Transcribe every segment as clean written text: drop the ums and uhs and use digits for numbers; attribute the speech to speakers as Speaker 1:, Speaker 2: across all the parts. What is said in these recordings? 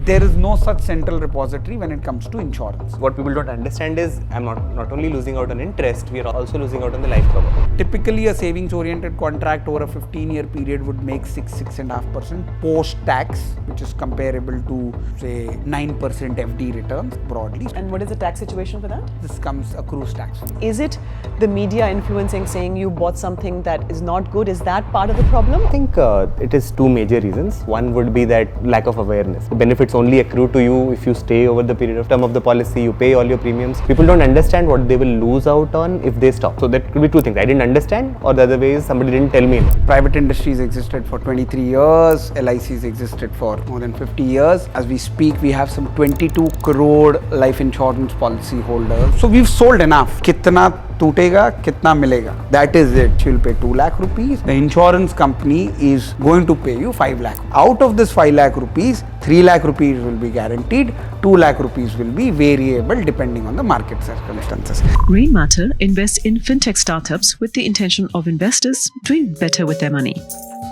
Speaker 1: There is no such central repository when it comes to insurance.
Speaker 2: What people don't understand is I'm not only losing out on interest, we are also losing out on the life cover.
Speaker 1: Typically, a savings-oriented contract over a 15-year period would make 6.5% post-tax, which is comparable to, say, 9% FD returns broadly.
Speaker 3: And what is the tax situation for that?
Speaker 1: This comes accrues tax.
Speaker 3: Is it the media influencing, saying you bought something that is not good? Is that part of the problem?
Speaker 2: I think it is two major reasons. One would be that lack of awareness. The benefits only accrue to you if you stay over the period of term of the policy, you pay all your premiums. People don't understand what they will lose out on if they stop. So that could be two things. I didn't understand, or the other way is somebody didn't tell me.
Speaker 1: Private industries existed for 23 years, LICs existed for more than 50 years. As we speak, we have some 22 crore life insurance policy holders. So we've sold enough. Kitna tootega, kitna milega. That is it. She'll pay 2 lakh rupees. The insurance company is going to pay you 5 lakh. Out of this 5 lakh rupees, 3 lakh rupees will be guaranteed, 2 lakh rupees will be variable depending on the market circumstances.
Speaker 4: Rainmatter invests in fintech startups with the intention of investors doing better with their money,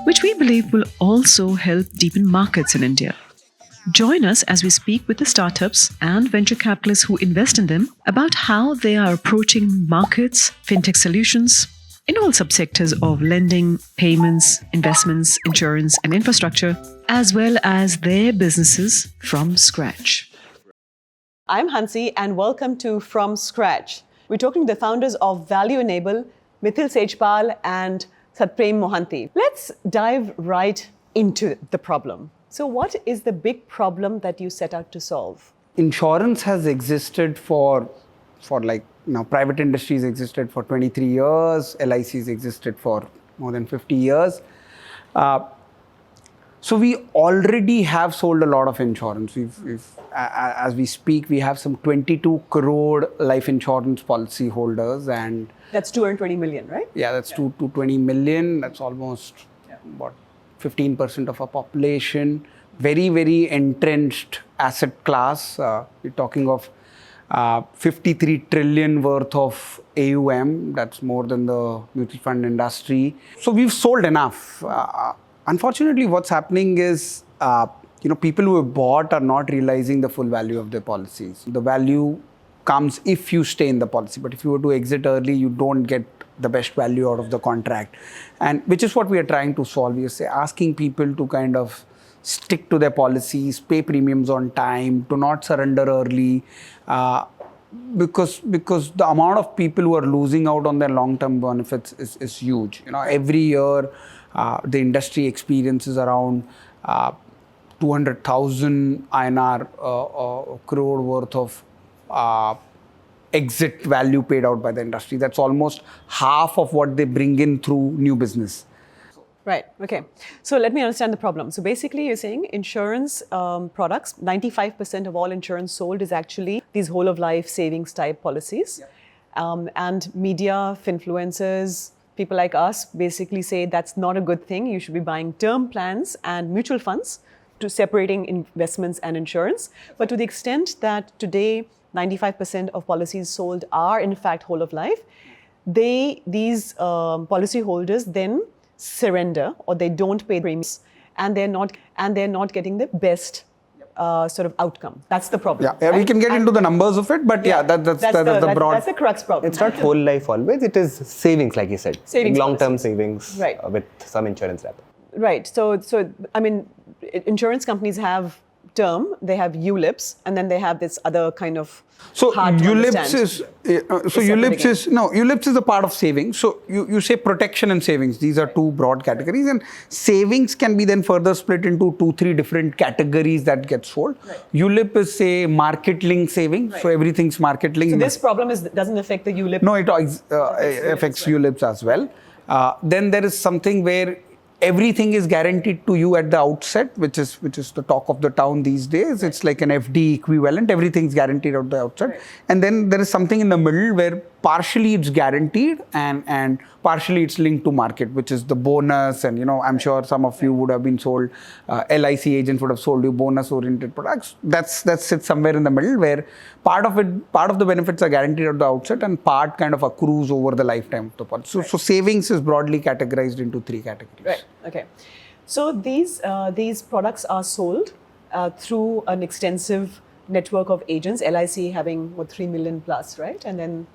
Speaker 4: which we believe will also help deepen markets in India. Join us as we speak with the startups and venture capitalists who invest in them about how they are approaching markets, fintech solutions, in all subsectors of lending, payments, investments, insurance, and infrastructure, as well as their businesses from scratch.
Speaker 3: I'm Hansi, and welcome to From Scratch. We're talking to the founders of ValueEnable, Mithil Sejpal and Satprem Mohanty. Let's dive right into the problem. So what is the big problem that you set out to solve?
Speaker 1: Insurance has existed for private industries existed for 23 years, LICs existed for more than 50 years. So we already have sold a lot of insurance. As we speak, we have some 22 crore life insurance policy holders, and
Speaker 3: that's 220 million, right?
Speaker 1: Yeah, that's 220 million. That's almost what 15% of our population. Very, very entrenched asset class. We're talking of 53 trillion worth of AUM. That's more than the mutual fund industry. So we've sold enough. Unfortunately, what's happening is, people who have bought are not realizing the full value of their policies. The value comes if you stay in the policy, but if you were to exit early, you don't get the best value out of the contract. And which is what we are trying to solve. We are asking people to kind of stick to their policies, pay premiums on time, to not surrender early, because the amount of people who are losing out on their long-term benefits is huge. Every year the industry experiences around 200,000 INR crore worth of exit value paid out by the industry. That's almost half of what they bring in through new business.
Speaker 3: Right. Okay. So let me understand the problem. So basically, you're saying insurance products, 95% of all insurance sold is actually these whole of life savings type policies. Yeah. And media, influencers, people like us basically say that's not a good thing. You should be buying term plans and mutual funds, to separating investments and insurance. But to the extent that today 95% of policies sold are in fact whole of life, these policy holders then surrender, or they don't pay premiums, and they're not getting the best sort of outcome. That's the problem.
Speaker 1: Yeah, right? We can get into the numbers of it, but that's the broad.
Speaker 3: That's the crux problem.
Speaker 2: It's not whole life always. It is savings, like you said,
Speaker 3: savings,
Speaker 2: long-term savings,
Speaker 3: right,
Speaker 2: with some insurance wrapper.
Speaker 3: Right. So I mean, insurance companies have term, they have ULIPs, and then they have this other kind of hard to understand.
Speaker 1: ULIPs is a part of savings. So you say protection and savings. These are two broad categories, and savings can be then further split into 2-3 different categories that get sold. Right. ULIP is, say, market linked savings. Right. So everything's market linked.
Speaker 3: So this problem doesn't affect the ULIP.
Speaker 1: No, it affects ULIPs as well. Then there is something where everything is guaranteed to you at the outset, which is the talk of the town these days. It's like an FD equivalent. Everything's guaranteed at the outset. Right. And then there is something in the middle where partially it's guaranteed and partially it's linked to market, which is the bonus. And I'm sure some of you would have been sold, LIC agents would have sold you bonus-oriented products. That sits somewhere in the middle, where part of the benefits are guaranteed at the outset and part kind of accrues over the lifetime of the policy. So savings is broadly categorized into 3 categories.
Speaker 3: Right. Okay. So these products are sold through an extensive network of agents, LIC having 3 million plus, right? And then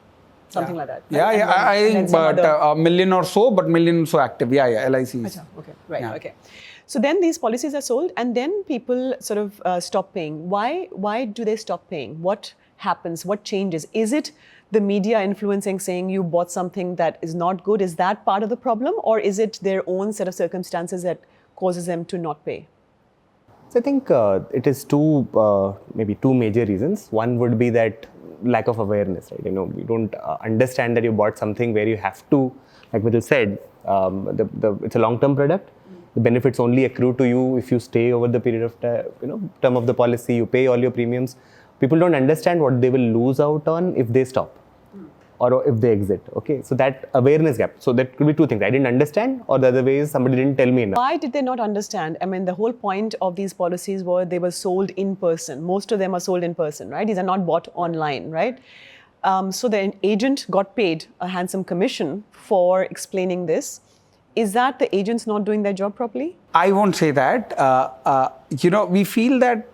Speaker 3: something like that.
Speaker 1: Yeah,
Speaker 3: right?
Speaker 1: yeah. I think but a million or so, but million so active. Yeah, LICs.
Speaker 3: Achha, okay, right,
Speaker 1: Yeah.
Speaker 3: okay. So then these policies are sold, and then people sort of stop paying. Why do they stop paying? What happens? What changes? Is it the media influencing, saying you bought something that is not good? Is that part of the problem, or is it their own set of circumstances that causes them to not pay?
Speaker 2: So I think it is maybe two major reasons. One would be that lack of awareness, right? We don't understand that you bought something where you have to, like Mithil said, it's a long-term product. The benefits only accrue to you if you stay over the period of term of the policy. You pay all your premiums. People don't understand what they will lose out on if they stop or if they exit. Okay, so that awareness gap. So that could be two things. I didn't understand, or the other way is somebody didn't tell me enough.
Speaker 3: Why did they not understand? I mean, the whole point of these policies were they were sold in person. Most of them are sold in person, right? These are not bought online, right? So the agent got paid a handsome commission for explaining this. Is that the agents not doing their job properly?
Speaker 1: I won't say that. We feel that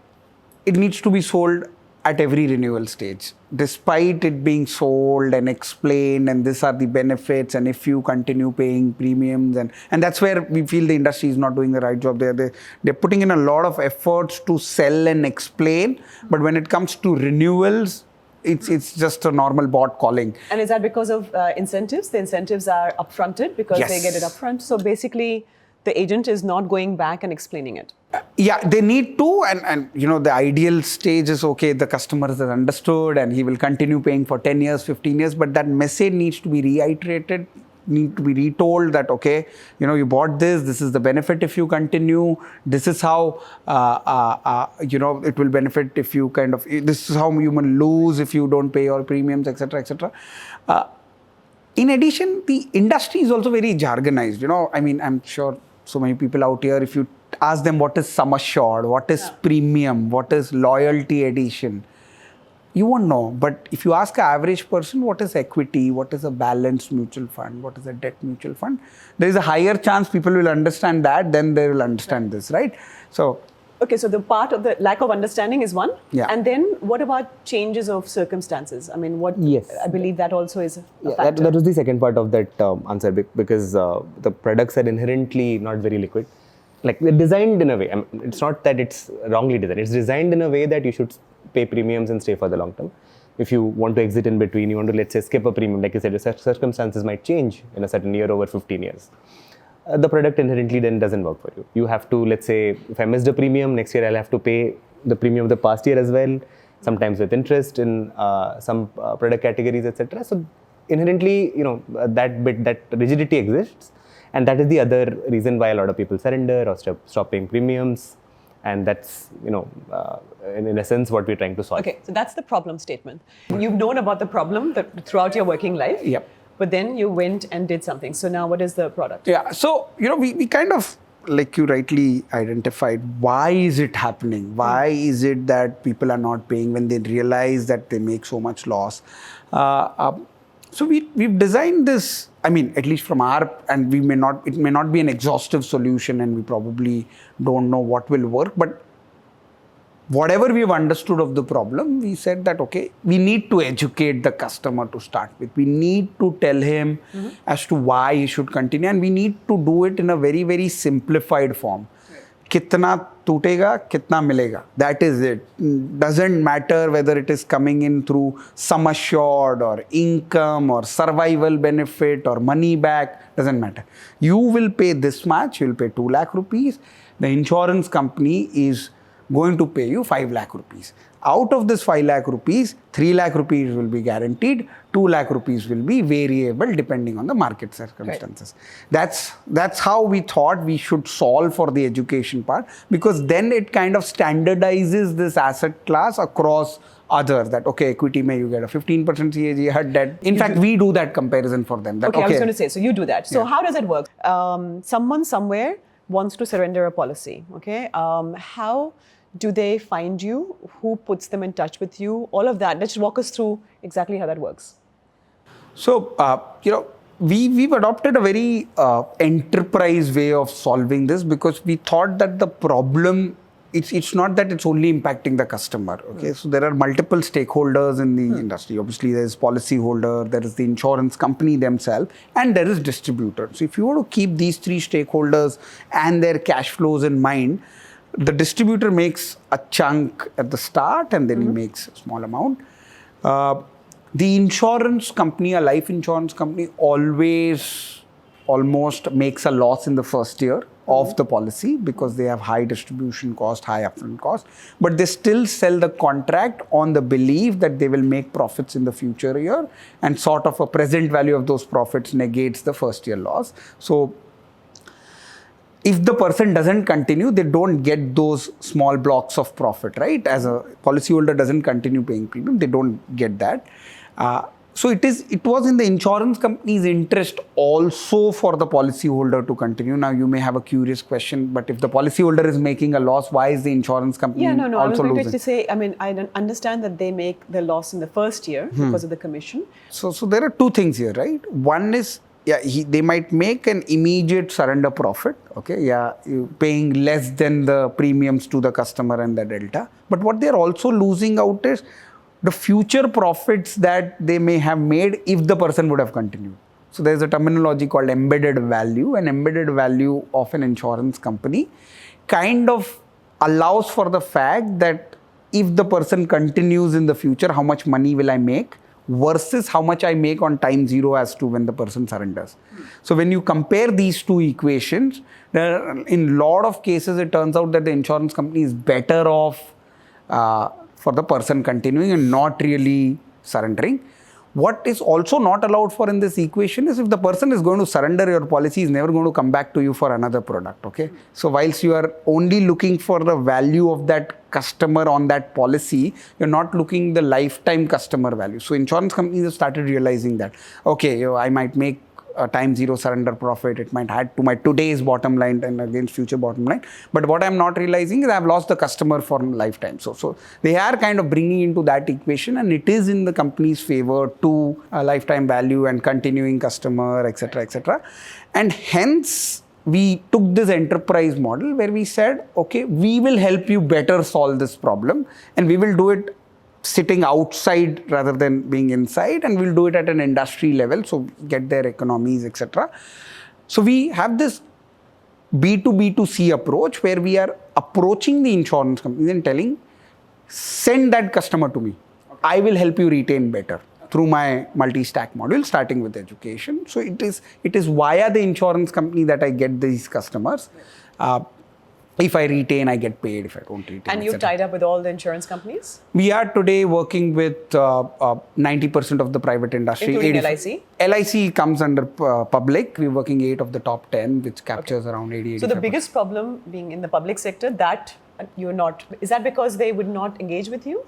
Speaker 1: it needs to be sold at every renewal stage, despite it being sold and explained, and these are the benefits, and if you continue paying premiums, and that's where we feel the industry is not doing the right job. They're putting in a lot of efforts to sell and explain, but when it comes to renewals, it's just a normal bot calling.
Speaker 3: And is that because of incentives? The incentives are upfronted because they get it upfront. So basically, the agent is not going back and explaining it.
Speaker 1: Yeah, they need to, and the ideal stage is okay, the customer has understood and he will continue paying for 10 years, 15 years, but that message needs to be reiterated, need to be retold that, okay, you bought this is the benefit if you continue, this is how, it will benefit if you this is how you will lose if you don't pay your premiums, etc., etc. In addition, the industry is also very jargonized, I mean, I'm sure so many people out here, if you ask them what is sum assured, what is premium, what is loyalty edition, you won't know. But if you ask an average person what is equity, what is a balanced mutual fund, what is a debt mutual fund, there is a higher chance people will understand that than they will understand this, right? So,
Speaker 3: okay, so the part of the lack of understanding is one.
Speaker 1: Yeah.
Speaker 3: And then what about changes of circumstances? I mean,
Speaker 2: Yes.
Speaker 3: I believe that also is a
Speaker 2: Yeah,
Speaker 3: factor.
Speaker 2: that was the second part of that answer, because the products are inherently not very liquid. Like they're designed in a way, it's not that it's wrongly designed, it's designed in a way that you should pay premiums and stay for the long term. If you want to exit in between, you want to, let's say, skip a premium, like you said, your circumstances might change in a certain year over 15 years. The product inherently then doesn't work for you. You have to, let's say, if I missed a premium, next year I'll have to pay the premium of the past year as well, sometimes with interest in some product categories, etc. So inherently, that rigidity exists. And that is the other reason why a lot of people surrender or stop paying premiums. And that's, in essence, what we're trying to solve.
Speaker 3: Okay, so that's the problem statement. You've known about the problem throughout your working life.
Speaker 1: Yep.
Speaker 3: But then you went and did something. So now what is the product?
Speaker 1: yeah, so, we kind of, like you rightly identified, why is it happening? Why is it that people are not paying when they realize that they make so much loss? So we've designed this, I mean, at least from our, and it may not be an exhaustive solution, and we probably don't know what will work, but whatever we've understood of the problem, we said that, okay, we need to educate the customer to start with. We need to tell him as to why he should continue, and we need to do it in a very, very simplified form. Kitna tootega, kitna milega. That is it. Doesn't matter whether it is coming in through sum assured or income or survival benefit or money back. Doesn't matter. You will pay this much. You will pay 2 lakh rupees. The insurance company is going to pay you 5 lakh rupees. Out of this 5 lakh rupees, 3 lakh rupees will be guaranteed, 2 lakh rupees will be variable depending on the market circumstances. Right. That's how we thought we should solve for the education part, because then it kind of standardizes this asset class across others, that okay, equity may you get a 15% CAGR, debt. In fact, we do that comparison for them.
Speaker 3: Okay, I was going to say, so you do that. So
Speaker 1: Yeah.
Speaker 3: how does it work? Someone somewhere wants to surrender a policy, okay? How do they find you? Who puts them in touch with you? All of that. Let's walk us through exactly how that works.
Speaker 1: So, we've adopted a very enterprise way of solving this, because we thought that the problem it's not that it's only impacting the customer. Okay, so there are multiple stakeholders in the industry. Obviously, there is policyholder, there is the insurance company themselves, and there is distributor. So if you want to keep these three stakeholders and their cash flows in mind, the distributor makes a chunk at the start, and then he makes a small amount. The insurance company, a life insurance company, almost makes a loss in the first year of the policy because they have high distribution cost, high upfront cost, but they still sell the contract on the belief that they will make profits in the future year, and sort of a present value of those profits negates the first year loss. So if the person doesn't continue, they don't get those small blocks of profit, right? As a policyholder doesn't continue paying premium, they don't get that. So it was in the insurance company's interest also for the policyholder to continue. Now you may have a curious question, but if the policyholder is making a loss, why is the insurance company also losing?
Speaker 3: I was going to say, I mean, I understand that they make the loss in the first year because of the commission.
Speaker 1: So there are two things here, right? One is, they might make an immediate surrender profit, okay? Paying less than the premiums to the customer and the delta. But what they're also losing out is the future profits that they may have made if the person would have continued. So there's a terminology called embedded value. An embedded value of an insurance company kind of allows for the fact that if the person continues in the future, how much money will I make versus how much I make on time zero as to when the person surrenders. So when you compare these two equations, in a lot of cases, it turns out that the insurance company is better off for the person continuing and not really surrendering. What is also not allowed for in this equation is if the person is going to surrender your policy, is never going to come back to you for another product, okay? So whilst you are only looking for the value of that customer on that policy, you're not looking the lifetime customer value. So insurance companies have started realizing that, okay, I might make a time zero surrender profit, it might add to my today's bottom line and against future bottom line. But what I'm not realizing is I've lost the customer for lifetime. So they are kind of bringing into that equation, and it is in the company's favor to lifetime value and continuing customer, etc., etc. And hence, we took this enterprise model where we said, okay, we will help you better solve this problem, and we will do it sitting outside rather than being inside, and we'll do it at an industry level, so get their economies, etc. So we have this B2B2C approach where we are approaching the insurance companies and telling, send that customer to me. I will help you retain better through my multi-stack module, starting with education. So it is via the insurance company that I get these customers. If I retain, I get paid. If I don't retain,
Speaker 3: and you've tied up with all the insurance companies?
Speaker 1: We are today working with 90% of the private industry.
Speaker 3: Including LIC?
Speaker 1: LIC comes under public. We're working 8 of the top 10, which captures around 80-85%.
Speaker 3: So the biggest problem being in the public sector, that you're not, is that because they would not engage with you?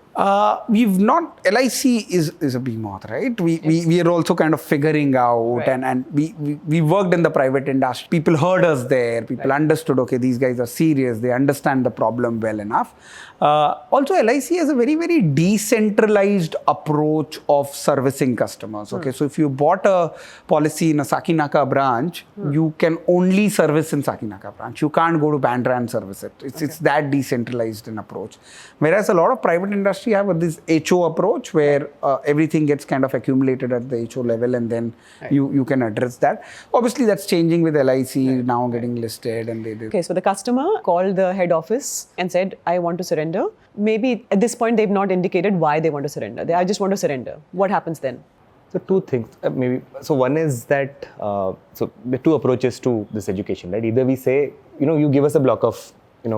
Speaker 1: We've not, LIC is a behemoth, right? We are also kind of figuring out, right. and we worked in the private industry. People heard us there. People understood, okay, these guys are serious. They understand the problem well enough. Also, LIC has a very, very decentralized approach of servicing customers. Okay, so if you bought a policy in a Sakinaka branch, you can only service in Sakinaka branch. You can't go to Bandra and service it. It's that decentralized in approach. Whereas a lot of private industry have this HO approach where everything gets kind of accumulated at the HO level, and then you can address that. Obviously, that's changing with LIC now getting listed. And
Speaker 3: Okay, so the customer called the head office and said, I want to surrender. Maybe at this point, they've not indicated why they want to surrender. I just want to surrender. What happens then?
Speaker 2: So two things, maybe. So one is that, so the two approaches to this education, right? Either we say, you give us a block of,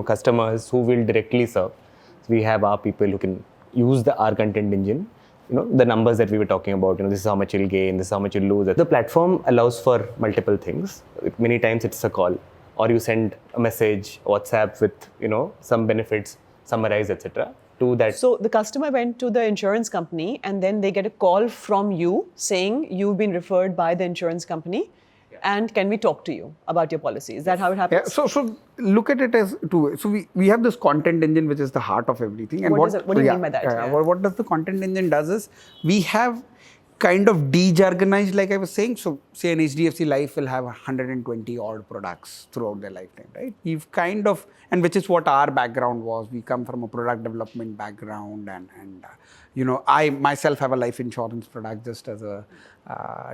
Speaker 2: customers who will directly serve. So we have our people who can use our content engine, the numbers that we were talking about, this is how much you'll gain, this is how much you'll lose. The platform allows for multiple things. Many times it's a call, or you send a message, WhatsApp with, some benefits, summarize, etc. to that.
Speaker 3: So the customer went to the insurance company, and then they get a call from you saying you've been referred by the insurance company, and can we talk to you about your policy? Is that how it happens?
Speaker 1: Yeah, so look at it as two ways. So we have this content engine, which is the heart of everything. And
Speaker 3: what do you mean by that?
Speaker 1: What does the content engine does is, we have kind of de-jargonized, like I was saying. So say an HDFC Life will have 120 odd products throughout their lifetime, right? We've kind of, and which is what our background was. We come from a product development background, and I myself have a life insurance product just as a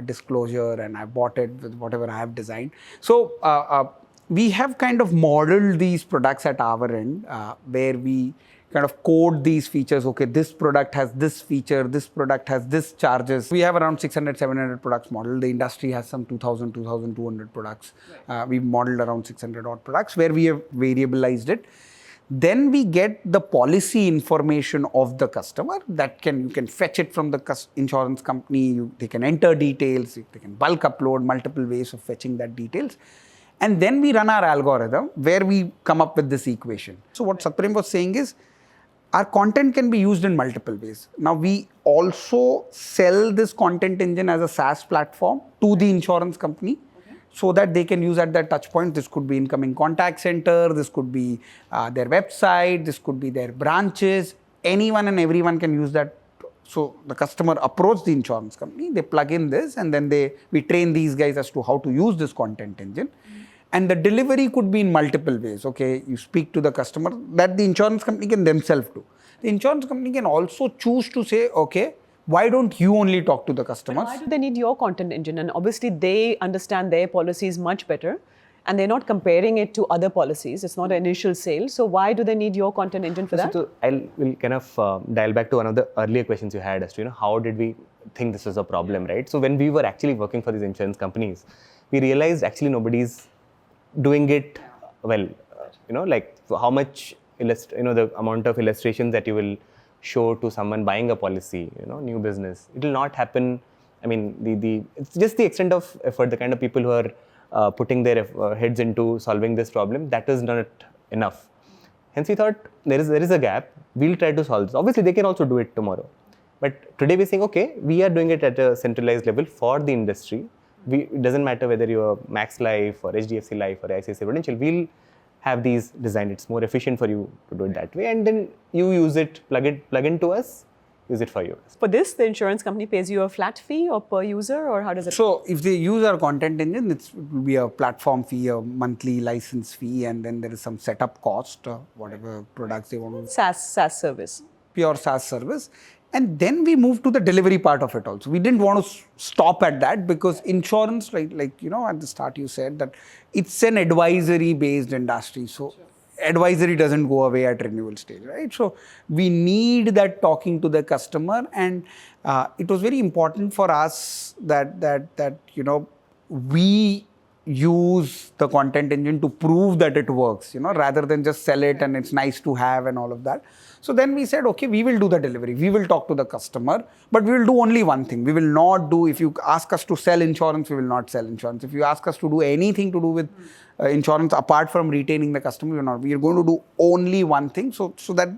Speaker 1: disclosure, and I bought it with whatever I have designed. So we have kind of modeled these products at our end, where we kind of code these features. Okay, this product has this feature, this product has this charges. We have around 600, 700 products modeled. The industry has some 2,000, 2,200 products. We've modeled around 600 odd products where we have variabilized it. Then we get the policy information of the customer that you can fetch it from the insurance company. They can enter details. They can bulk upload, multiple ways of fetching that details. And then we run our algorithm where we come up with this equation. So what Satprem was saying is, our content can be used in multiple ways. Now, we also sell this content engine as a SaaS platform to the insurance company, so that they can use at that touch point. This could be incoming contact center, this could be their website, this could be their branches. Anyone and everyone can use that. So the customer approach the insurance company, they plug in this, and then we train these guys as to how to use this content engine. And the delivery could be in multiple ways. Okay, you speak to the customer, that the insurance company can themselves do. The insurance company can also choose to say, okay, why don't you only talk to the customers?
Speaker 3: But why do they need your content engine? And obviously they understand their policies much better, and they're not comparing it to other policies. It's not an initial sale. So why do they need your content engine for that?
Speaker 2: So we'll kind of dial back to one of the earlier questions you had as to, how did we think this was a problem, right? So when we were actually working for these insurance companies, we realized actually nobody's doing it well. Like how much, the amount of illustrations that you will show to someone buying a policy, new business, it will not happen. I mean, it's just the extent of effort, the kind of people who are putting their heads into solving this problem, that is not enough. Hence we thought there is a gap. We'll try to solve this. Obviously they can also do it tomorrow, but today we're saying, okay, we are doing it at a centralized level for the industry. It doesn't matter whether you're Max Life or HDFC Life or ICICI Prudential, we'll have these designed. It's more efficient for you to do it that way, and then you use it, plug into us, use it for you.
Speaker 3: For this, the insurance company pays you a flat fee or per user, or how does it?
Speaker 1: So if they use our content engine, it will be a platform fee, a monthly license fee, and then there is some setup cost, whatever products they want to.
Speaker 3: SaaS service.
Speaker 1: Pure SaaS service. And then we moved to the delivery part of it also. We didn't want to stop at that, because insurance, like at the start you said that it's an advisory based industry. So advisory doesn't go away at renewal stage, right? So we need that talking to the customer, and it was very important for us that we use the content engine to prove that it works, rather than just sell it and it's nice to have and all of that. So then we said, okay, we will do the delivery. We will talk to the customer, but we will do only one thing. We will not do, if you ask us to sell insurance, we will not sell insurance. If you ask us to do anything to do with insurance apart from retaining the customer, we will not. We are going to do only one thing, so that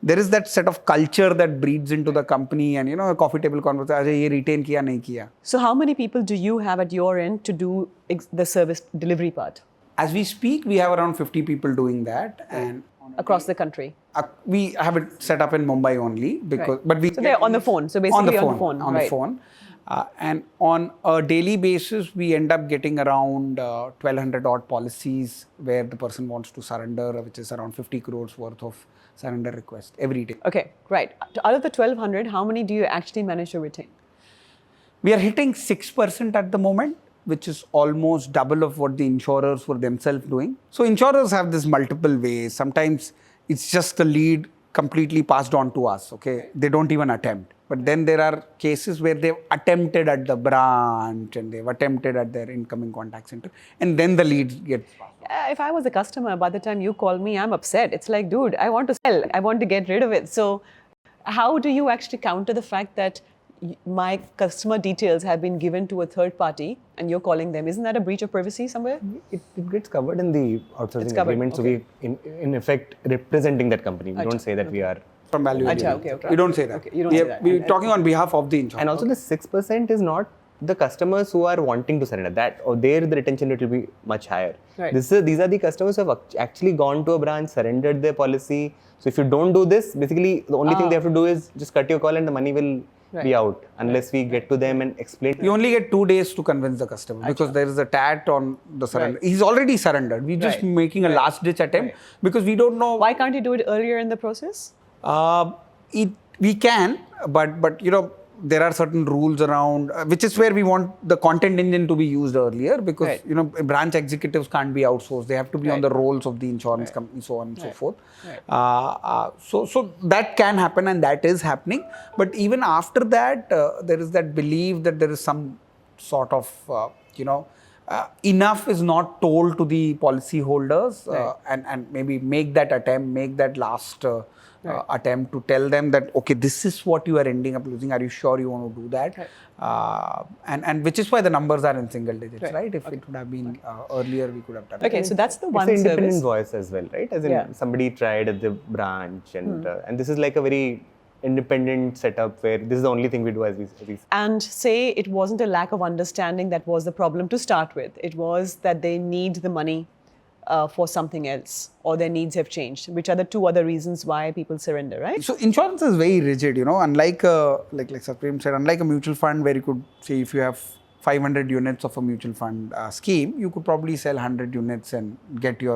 Speaker 1: there is that set of culture that breeds into the company, and a coffee table conversation, ye retain kiya, nahi kiya.
Speaker 3: So how many people do you have at your end to do the service delivery part?
Speaker 1: As we speak, we have around 50 people doing that, and
Speaker 3: across the country.
Speaker 1: We have it set up in Mumbai only, because
Speaker 3: so they're on the phone. So basically on the phone.
Speaker 1: And on a daily basis, we end up getting around 1,200 odd policies where the person wants to surrender, which is around 50 crores worth of surrender requests every day.
Speaker 3: Okay, right. Out of the 1,200, how many do you actually manage to retain?
Speaker 1: We are hitting 6% at the moment, which is almost double of what the insurers were themselves doing. So insurers have this multiple ways. Sometimes it's just the lead completely passed on to us, okay? They don't even attempt. But then there are cases where they've attempted at the branch, and they've attempted at their incoming contact center, and then the leads get passed on.
Speaker 3: If I was a customer, by the time you call me, I'm upset. It's like, dude, I want to sell. I want to get rid of it. So how do you actually counter the fact that my customer details have been given to a third party and you're calling them? Isn't that a breach of privacy somewhere?
Speaker 2: It gets covered in the outsourcing agreement.
Speaker 3: Okay.
Speaker 2: So we, in effect, representing that company. We don't say that we are
Speaker 1: from ValueEnable.
Speaker 3: Okay.
Speaker 1: We don't say that.
Speaker 3: Okay, you don't say that.
Speaker 1: We're talking on behalf of the insurance.
Speaker 2: And also the 6% is not the customers who are wanting to surrender. There the retention rate will be much higher.
Speaker 3: Right.
Speaker 2: These are the customers who have actually gone to a branch, surrendered their policy. So if you don't do this, basically the only thing they have to do is just cut your call and the money will be out unless we get to them and explain.
Speaker 1: You only get 2 days to convince the customer because there is a tat on the surrender. He's already surrendered. We're just making a last ditch attempt because we don't know.
Speaker 3: Why can't you do it earlier in the process?
Speaker 1: We can, but there are certain rules around, which is where we want the content engine to be used earlier because branch executives can't be outsourced. They have to be on the rolls of the insurance company, so on and so forth. So that can happen and that is happening. But even after that, there is that belief that there is some sort of enough is not told to the policyholders and maybe make that attempt, make that last attempt to tell them that, okay, this is what you are ending up losing. Are you sure you want to do that? And which is why the numbers are in single digits, right? If it would have been earlier, we could have done it.
Speaker 3: Okay, so that's the one
Speaker 2: it's an
Speaker 3: service.
Speaker 2: independent voice as well, right? As in somebody tried at the branch and this is like a very independent setup where this is the only thing we do as we
Speaker 3: And say it wasn't a lack of understanding that was the problem to start with. It was that they need the money for something else or their needs have changed, which are the two other reasons why people surrender, right?
Speaker 1: So insurance is very rigid, unlike like Satprem said, unlike a mutual fund where you could say if you have 500 units of a mutual fund scheme, you could probably sell 100 units and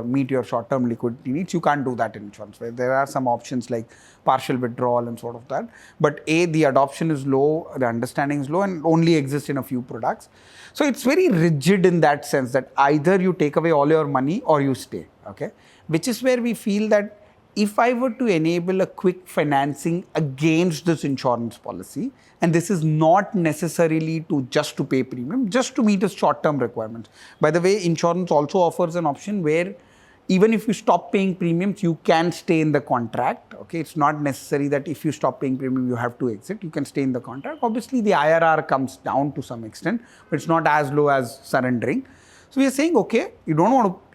Speaker 1: meet your short-term liquidity needs. You can't do that in insurance. Right? There are some options like partial withdrawal and sort of that. But the adoption is low, the understanding is low and only exists in a few products. So it's very rigid in that sense that either you take away all your money or you stay, okay? Which is where we feel that if I were to enable a quick financing against this insurance policy, and this is not necessarily to pay premium, just to meet its short-term requirements. By the way, insurance also offers an option where even if you stop paying premiums, you can stay in the contract. Okay, it's not necessary that if you stop paying premium, you have to exit. You can stay in the contract. Obviously, the IRR comes down to some extent, but it's not as low as surrendering. So we are saying, okay, you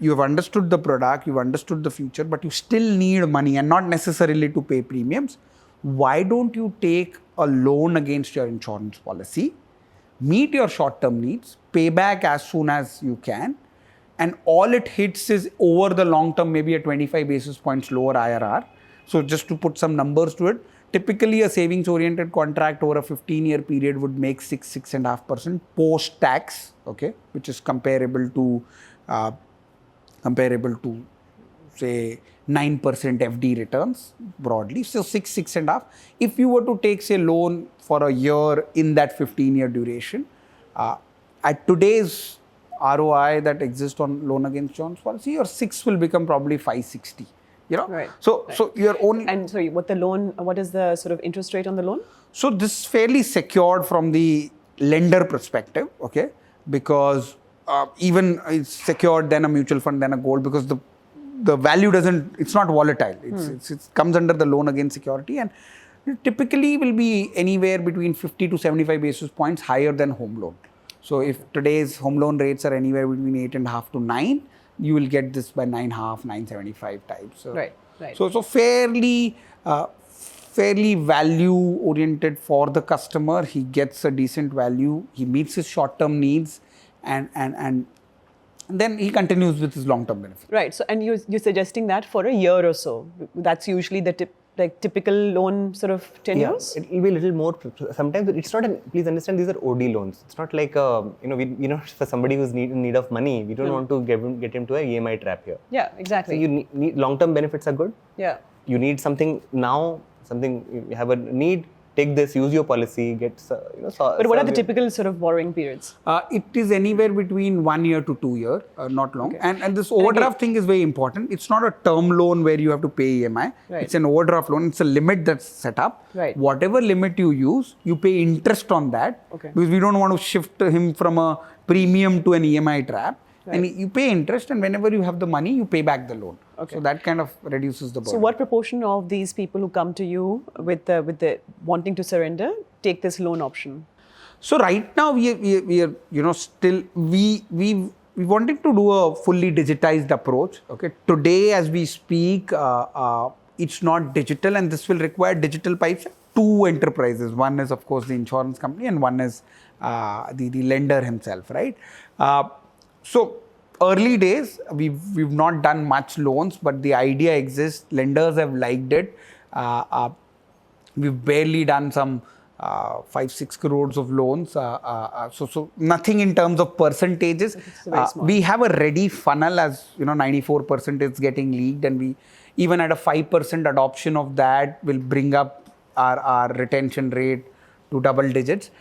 Speaker 1: have understood the product, you've understood the future, but you still need money and not necessarily to pay premiums. Why don't you take a loan against your insurance policy, meet your short-term needs, pay back as soon as you can, and all it hits is over the long term, maybe a 25 basis points lower IRR. So just to put some numbers to it, typically a savings-oriented contract over a 15-year period would make 6.5% post-tax, okay, which is comparable to say 9% FD returns broadly. So 6.5. If you were to take say loan for a year in that 15-year duration, at today's ROI that exists on loan against insurance policy, your 6 will become probably 560.
Speaker 3: Right.
Speaker 1: So your own.
Speaker 3: And sorry, what is the sort of interest rate on the loan?
Speaker 1: So this is fairly secured from the lender perspective, okay, because even it's secured than a mutual fund than a gold because the value it's not volatile. It comes under the loan against security and it typically will be anywhere between 50 to 75 basis points higher than home loan. So if today's home loan rates are anywhere between 8.5 to 9, you will get this by 9.5, 9.75 types. So,
Speaker 3: right.
Speaker 1: So fairly value oriented for the customer. He gets a decent value. He meets his short-term needs, and then he continues with his long-term benefit.
Speaker 3: Right. So and you're suggesting that for a year or so. That's usually the typical loan sort of tenures?
Speaker 2: Yeah, it will be a little more. Sometimes it's not. Please understand, these are OD loans. It's not like for somebody who's in need of money, we don't want to get him to a EMI trap here.
Speaker 3: Yeah, exactly.
Speaker 2: So you need long-term benefits are good.
Speaker 3: Yeah.
Speaker 2: You need something now. You have a need. Take this, use your policy,
Speaker 3: But what are the typical sort of borrowing periods?
Speaker 1: It is anywhere between 1 year to 2 years, not long. Okay. And this overdraft thing is very important. It's not a term loan where you have to pay EMI.
Speaker 3: Right.
Speaker 1: It's an overdraft loan. It's a limit that's set up.
Speaker 3: Right.
Speaker 1: Whatever limit you use, you pay interest on that.
Speaker 3: Okay.
Speaker 1: Because we don't want to shift him from a premium to an EMI trap.
Speaker 3: Right.
Speaker 1: And you pay interest, and whenever you have the money, you pay back the loan.
Speaker 3: Okay.
Speaker 1: So that kind of reduces the burden.
Speaker 3: So what proportion of these people who come to you with the wanting to surrender take this loan option?
Speaker 1: So right now we are still we wanted to do a fully digitized approach. Okay, today as we speak, it's not digital, and this will require digital pipes. 2 enterprises. One is of course the insurance company, and one is the lender himself. Right. So early days, we've not done much loans, but the idea exists. Lenders have liked it. We've barely done some 5-6 crores of loans. So nothing in terms of percentages.
Speaker 3: very small.
Speaker 1: We have a ready funnel, as 94% is getting leaked, and we even at a 5% adoption of that will bring up our retention rate to double digits.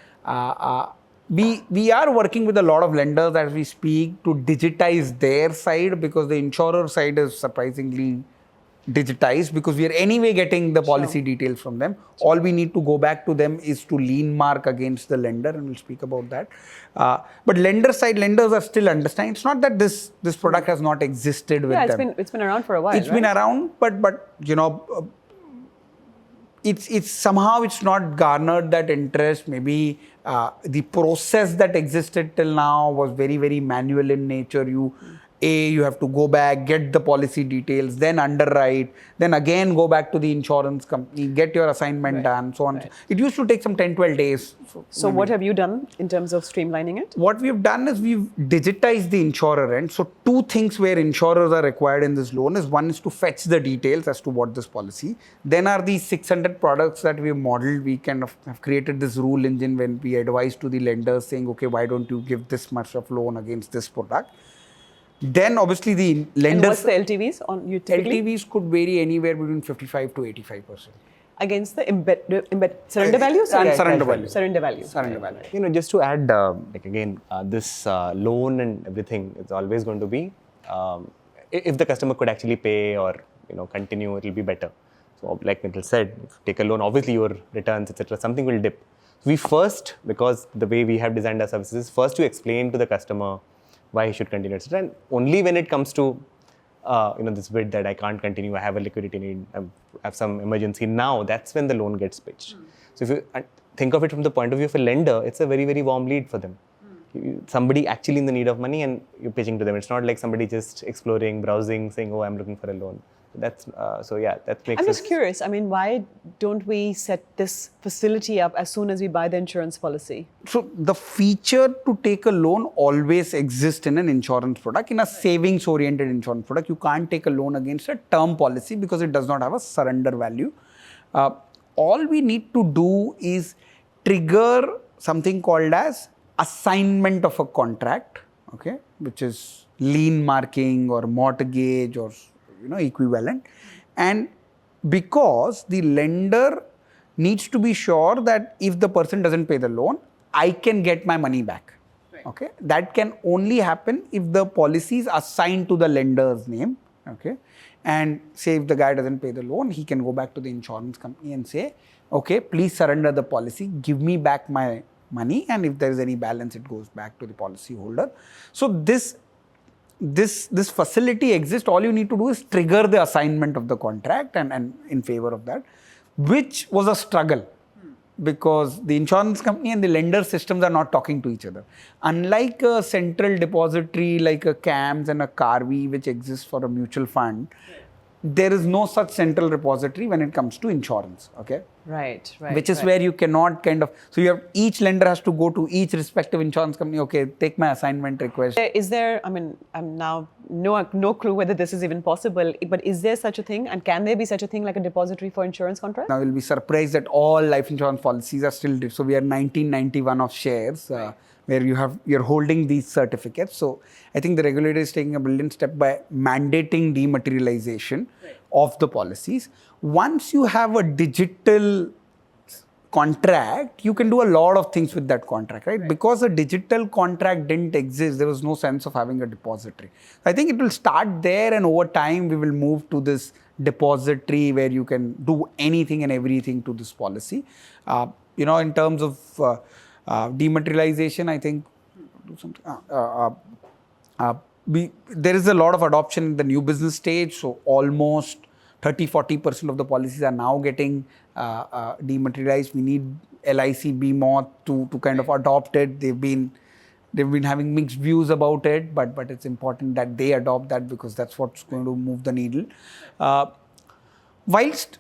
Speaker 1: We are working with a lot of lenders as we speak to digitize their side, because the insurer side is surprisingly digitized, because we are anyway getting the policy details from them. All we need to go back to them is to lien mark against the lender, and we'll speak about that. But lender side, lenders are still understanding. It's not that this product has not existed with them.
Speaker 3: It's been around for a while.
Speaker 1: It's been around, but it's somehow it's not garnered that interest. Maybe the process that existed till now was very, very manual in nature. You have to go back, get the policy details, then underwrite, then again go back to the insurance company, get your assignment done, so on. Right. It used to take some 10-12 days.
Speaker 3: So what have you done in terms of streamlining it?
Speaker 1: What we've done is we've digitized the insurer end. So 2 things where insurers are required in this loan is, one is to fetch the details as to what this policy. Then are these 600 products that we've modeled. We kind of have created this rule engine when we advise to the lenders saying, okay, why don't you give this much of loan against this product? Then obviously the lenders...
Speaker 3: And what's the LTVs on you typically?
Speaker 1: LTVs could vary anywhere between 55 to 85%.
Speaker 3: Against the surrender value?
Speaker 1: Surrender value.
Speaker 3: Surrender value.
Speaker 1: Surrender value.
Speaker 2: Just to add, this loan and everything is always going to be, if the customer could actually pay or continue, it will be better. So like Mithil said, if you take a loan, obviously your returns, etc., something will dip. We first, because the way we have designed our services, first you explain to the customer why he should continue, etc. And only when it comes to this bit that I can't continue, I have a liquidity need, I have some emergency now, that's when the loan gets pitched. So if you think of it from the point of view of a lender, it's a very, very warm lead for them. Somebody actually in the need of money and you're pitching to them. It's not like somebody just exploring, browsing, saying, oh, I'm looking for a loan. That makes
Speaker 3: I'm just curious. I mean, why don't we set this facility up as soon as we buy the insurance policy?
Speaker 1: So the feature to take a loan always exists in an insurance product. In a savings-oriented insurance product, you can't take a loan against a term policy because it does not have a surrender value. All we need to do is trigger something called as assignment of a contract, okay, which is lien marking or mortgage or equivalent. And because the lender needs to be sure that if the person doesn't pay the loan, I can get my money back. Right. Okay, that can only happen if the policy is assigned to the lender's name. Okay, and say if the guy doesn't pay the loan, he can go back to the insurance company and say, okay, please surrender the policy, give me back my money, and if there is any balance, it goes back to the policy holder. So this facility exists. All you need to do is trigger the assignment of the contract and in favor of that, which was a struggle because the insurance company and the lender systems are not talking to each other. Unlike a central depository like a CAMS and a CARVI, which exists for a mutual fund, there is no such central repository when it comes to insurance. Okay.
Speaker 3: Right.
Speaker 1: Which is where you cannot so you have each lender has to go to each respective insurance company. Okay, take my assignment request.
Speaker 3: Is there, I'm now no clue whether this is even possible, but is there such a thing, and can there be such a thing like a depository for insurance contracts?
Speaker 1: Now you'll be surprised that all life insurance policies are still, so we are 1991 of shares. Where you're holding these certificates. So I think the regulator is taking a brilliant step by mandating dematerialization of the policies. Once you have a digital contract, you can do a lot of things with that contract, right? Because a digital contract didn't exist, there was no sense of having a depository. I think it will start there, and over time we will move to this depository where you can do anything and everything to this policy. In terms of dematerialization, I think there is a lot of adoption in the new business stage. So almost 30-40% of the policies are now getting dematerialized. We need LIC BMOT to kind of adopt it. They've been having mixed views about it, but it's important that they adopt that because that's what's going to move the needle. Whilst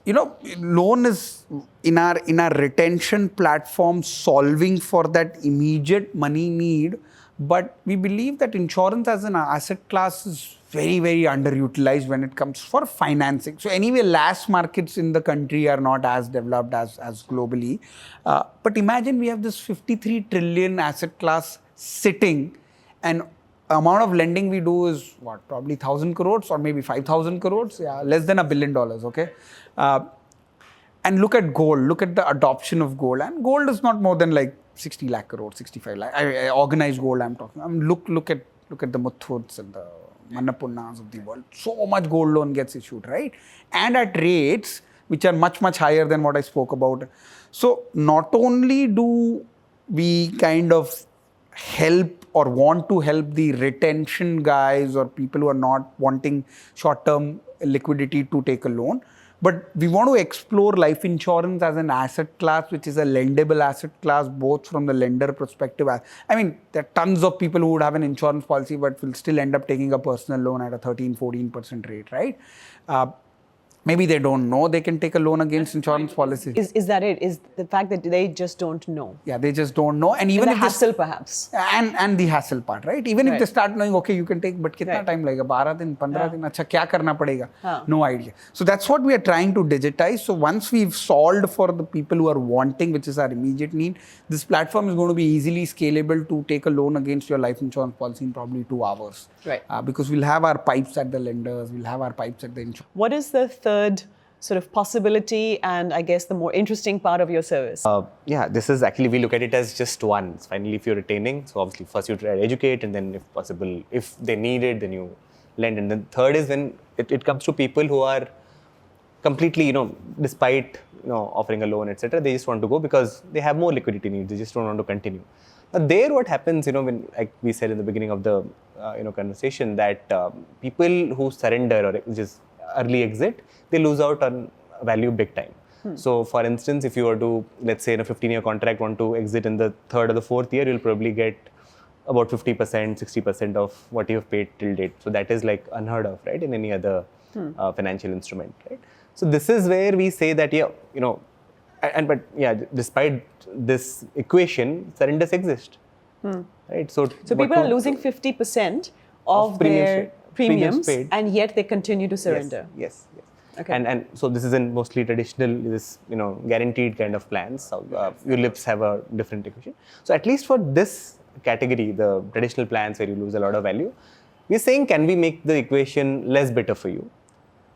Speaker 1: loan is in our retention platform solving for that immediate money need, But we believe that insurance as an asset class is very, very underutilized when it comes for financing. So anyway, last markets in the country are not as developed as globally. But imagine we have this 53 trillion asset class sitting, and amount of lending we do is what, probably 1,000 crores or maybe 5,000 crores. Yeah, less than $1 billion, okay? And look at gold, look at the adoption of gold. And gold is not more than like 60 lakh crores, 65 lakh. Organized gold I'm talking. Look at the Muthuts and the Mannapunnas of the world. So much gold loan gets issued, right? And at rates which are much, much higher than what I spoke about. So not only do we kind of help or want to help the retention guys or people who are not wanting short-term liquidity to take a loan, but we want to explore life insurance as an asset class, which is a lendable asset class, both from the lender perspective. I mean, there are tons of people who would have an insurance policy, but will still end up taking a personal loan at a 13-14% rate, right? Maybe they don't know they can take a loan against insurance policies.
Speaker 3: Is that it? Is the fact that they just don't know?
Speaker 1: Yeah, they just don't know. And even
Speaker 3: the
Speaker 1: if
Speaker 3: hassle perhaps.
Speaker 1: And the hassle part, right? Even if they start knowing, okay, you can take, but kitna time lagega? 12 din, 15 din, acha kya karna padega? No idea. So that's what we are trying to digitize. So once we've solved for the people who are wanting, which is our immediate need, this platform is going to be easily scalable to take a loan against your life insurance policy in probably 2 hours.
Speaker 3: Right.
Speaker 1: Because we'll have our pipes at the lenders, we'll have our pipes at the insurance.
Speaker 3: What is the third sort of possibility and I guess the more interesting part of your service?
Speaker 2: Yeah, this is actually, we look at it as just one. Finally, if you're retaining, so obviously first you try to educate, and then if possible, if they need it, then you lend. And then third is when it comes to people who are completely, despite, offering a loan, etc., they just want to go because they have more liquidity needs. They just don't want to continue. Now there what happens, when, like we said in the beginning of the, conversation, that people who surrender or just early exit, they lose out on value big time. So for instance, if you were to, let's say in a 15-year contract, want to exit in the 3rd or the 4th year, you'll probably get about 50%, 60% of what you've paid till date. So that is like unheard of, right, in any other financial instrument, right? So this is where we say that, despite this equation, surrenders exist, right? So
Speaker 3: people are losing 50% of their premiums paid, and yet they continue to surrender.
Speaker 2: Yes.
Speaker 3: Okay.
Speaker 2: And so this is in mostly traditional, guaranteed kind of plans. So, ULIPs have a different equation. So at least for this category, the traditional plans where you lose a lot of value, we're saying, can we make the equation less bitter for you?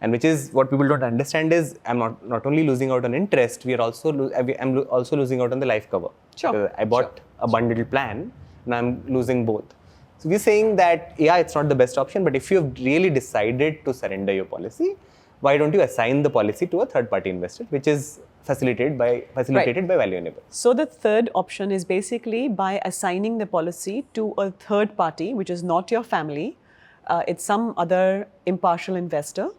Speaker 2: And which is what people don't understand is, I'm not only losing out on interest, I'm also losing out on the life cover.
Speaker 3: Sure.
Speaker 2: I bought a bundled plan, and I'm losing both. So we're saying that, it's not the best option, but if you've really decided to surrender your policy, why don't you assign the policy to a third-party investor, which is facilitated by ValueEnable.
Speaker 3: So the third option is basically by assigning the policy to a third party, which is not your family, it's some other impartial investor,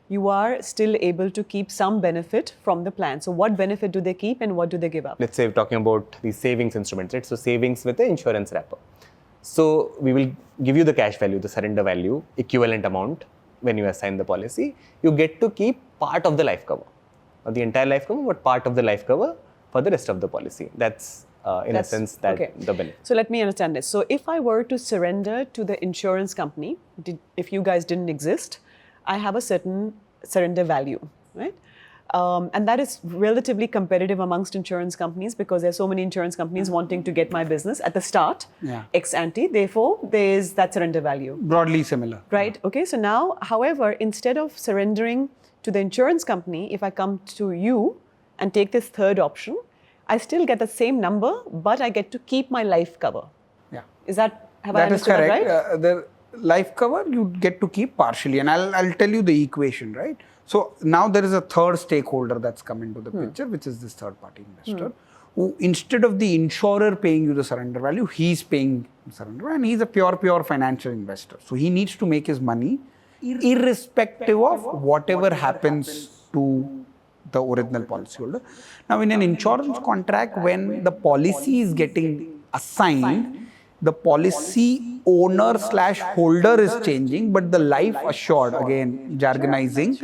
Speaker 3: you are still able to keep some benefit from the plan. So what benefit do they keep and what do they give up?
Speaker 2: Let's say we're talking about these savings instruments, right? So savings with the insurance wrapper. So we will give you the cash value, the surrender value, equivalent amount when you assign the policy. You get to keep part of the life cover, not the entire life cover, but part of the life cover for the rest of the policy. That's essence the benefit.
Speaker 3: So let me understand this. So if I were to surrender to the insurance company, if you guys didn't exist, I have a certain surrender value, right? And that is relatively competitive amongst insurance companies because there's so many insurance companies wanting to get my business at the start, ex ante. Therefore, there's that surrender value.
Speaker 1: Broadly similar.
Speaker 3: Right. Okay. So now, however, instead of surrendering to the insurance company, if I come to you and take this third option, I still get the same number, but I get to keep my life cover.
Speaker 1: Yeah.
Speaker 3: Is that, have I understood that right?
Speaker 1: That is correct. The life cover you get to keep partially, and I'll tell you the equation, right? So now there is a third stakeholder that's come into the picture, which is this third party investor, who instead of the insurer paying you the surrender value, he's paying surrender, and he's a pure financial investor. So he needs to make his money irrespective of whatever happens to the original policyholder. Now in an insurance contract, when the policy is getting assigned, the policy owner / holder is changing, but the life assured, again, jargonizing,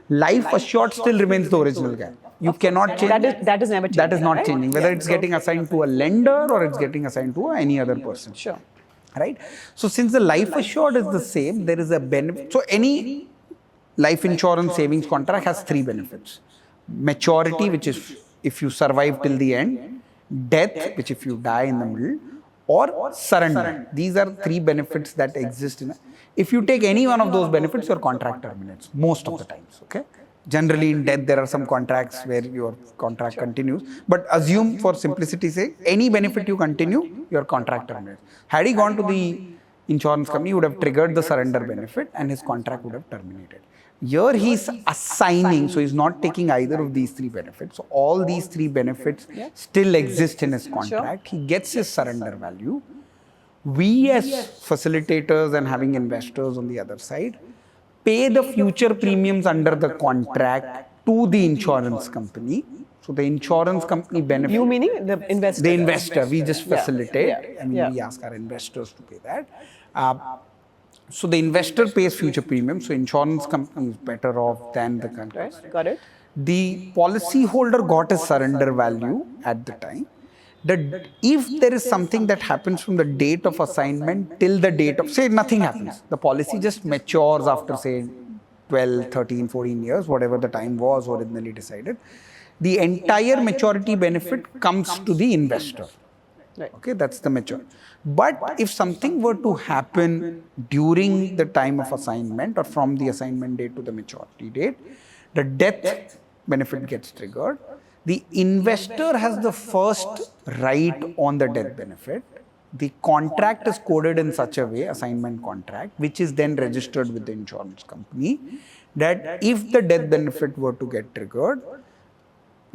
Speaker 1: life assured still remains the original guy. You cannot change.
Speaker 3: That is never changing.
Speaker 1: That is not changing, whether it's getting assigned to a lender or it's getting assigned to any other person.
Speaker 3: Sure.
Speaker 1: right? So since the life assured is the same, there is a benefit. So any life insurance savings contract has three benefits: maturity, which is if you survive till the end; death, which if you die in the middle; or surrender. These are three benefits that exist in. If you take any one of those benefits, your contract terminates most of the times. Okay. Generally, in death, there are some contracts where your contract continues. But assume, for simplicity's sake, any benefit you continue, your contract terminates. Had he gone to the insurance company, he would have triggered the surrender benefit and his contract would have terminated. Here he's assigning, so he's not taking either of these three benefits. So all these three benefits still exist in his contract. He gets his surrender value. We as facilitators and having investors on the other side pay the future premiums under the contract to the insurance company. So the insurance company benefits.
Speaker 3: You meaning the investor?
Speaker 1: The investor. We just facilitate. I mean, we ask our investors to pay that. So the investor pays future premiums. So insurance company is better off than the contract.
Speaker 3: Right. Got it.
Speaker 1: The policyholder got a surrender value at the time. If there is something that happens from the date of assignment till the date of, say nothing happens, the policy just matures after say 12, 13, 14 years, whatever the time was originally decided, the entire maturity benefit comes to the investor.
Speaker 3: Right.
Speaker 1: Okay, that's the maturity. But if something were to happen during the time of assignment or from the assignment date to the maturity date, the death benefit gets triggered. The investor has the first right on the death benefit. The contract is coded in such a way, assignment contract, which is then registered with the insurance company, that if the death benefit were to get triggered,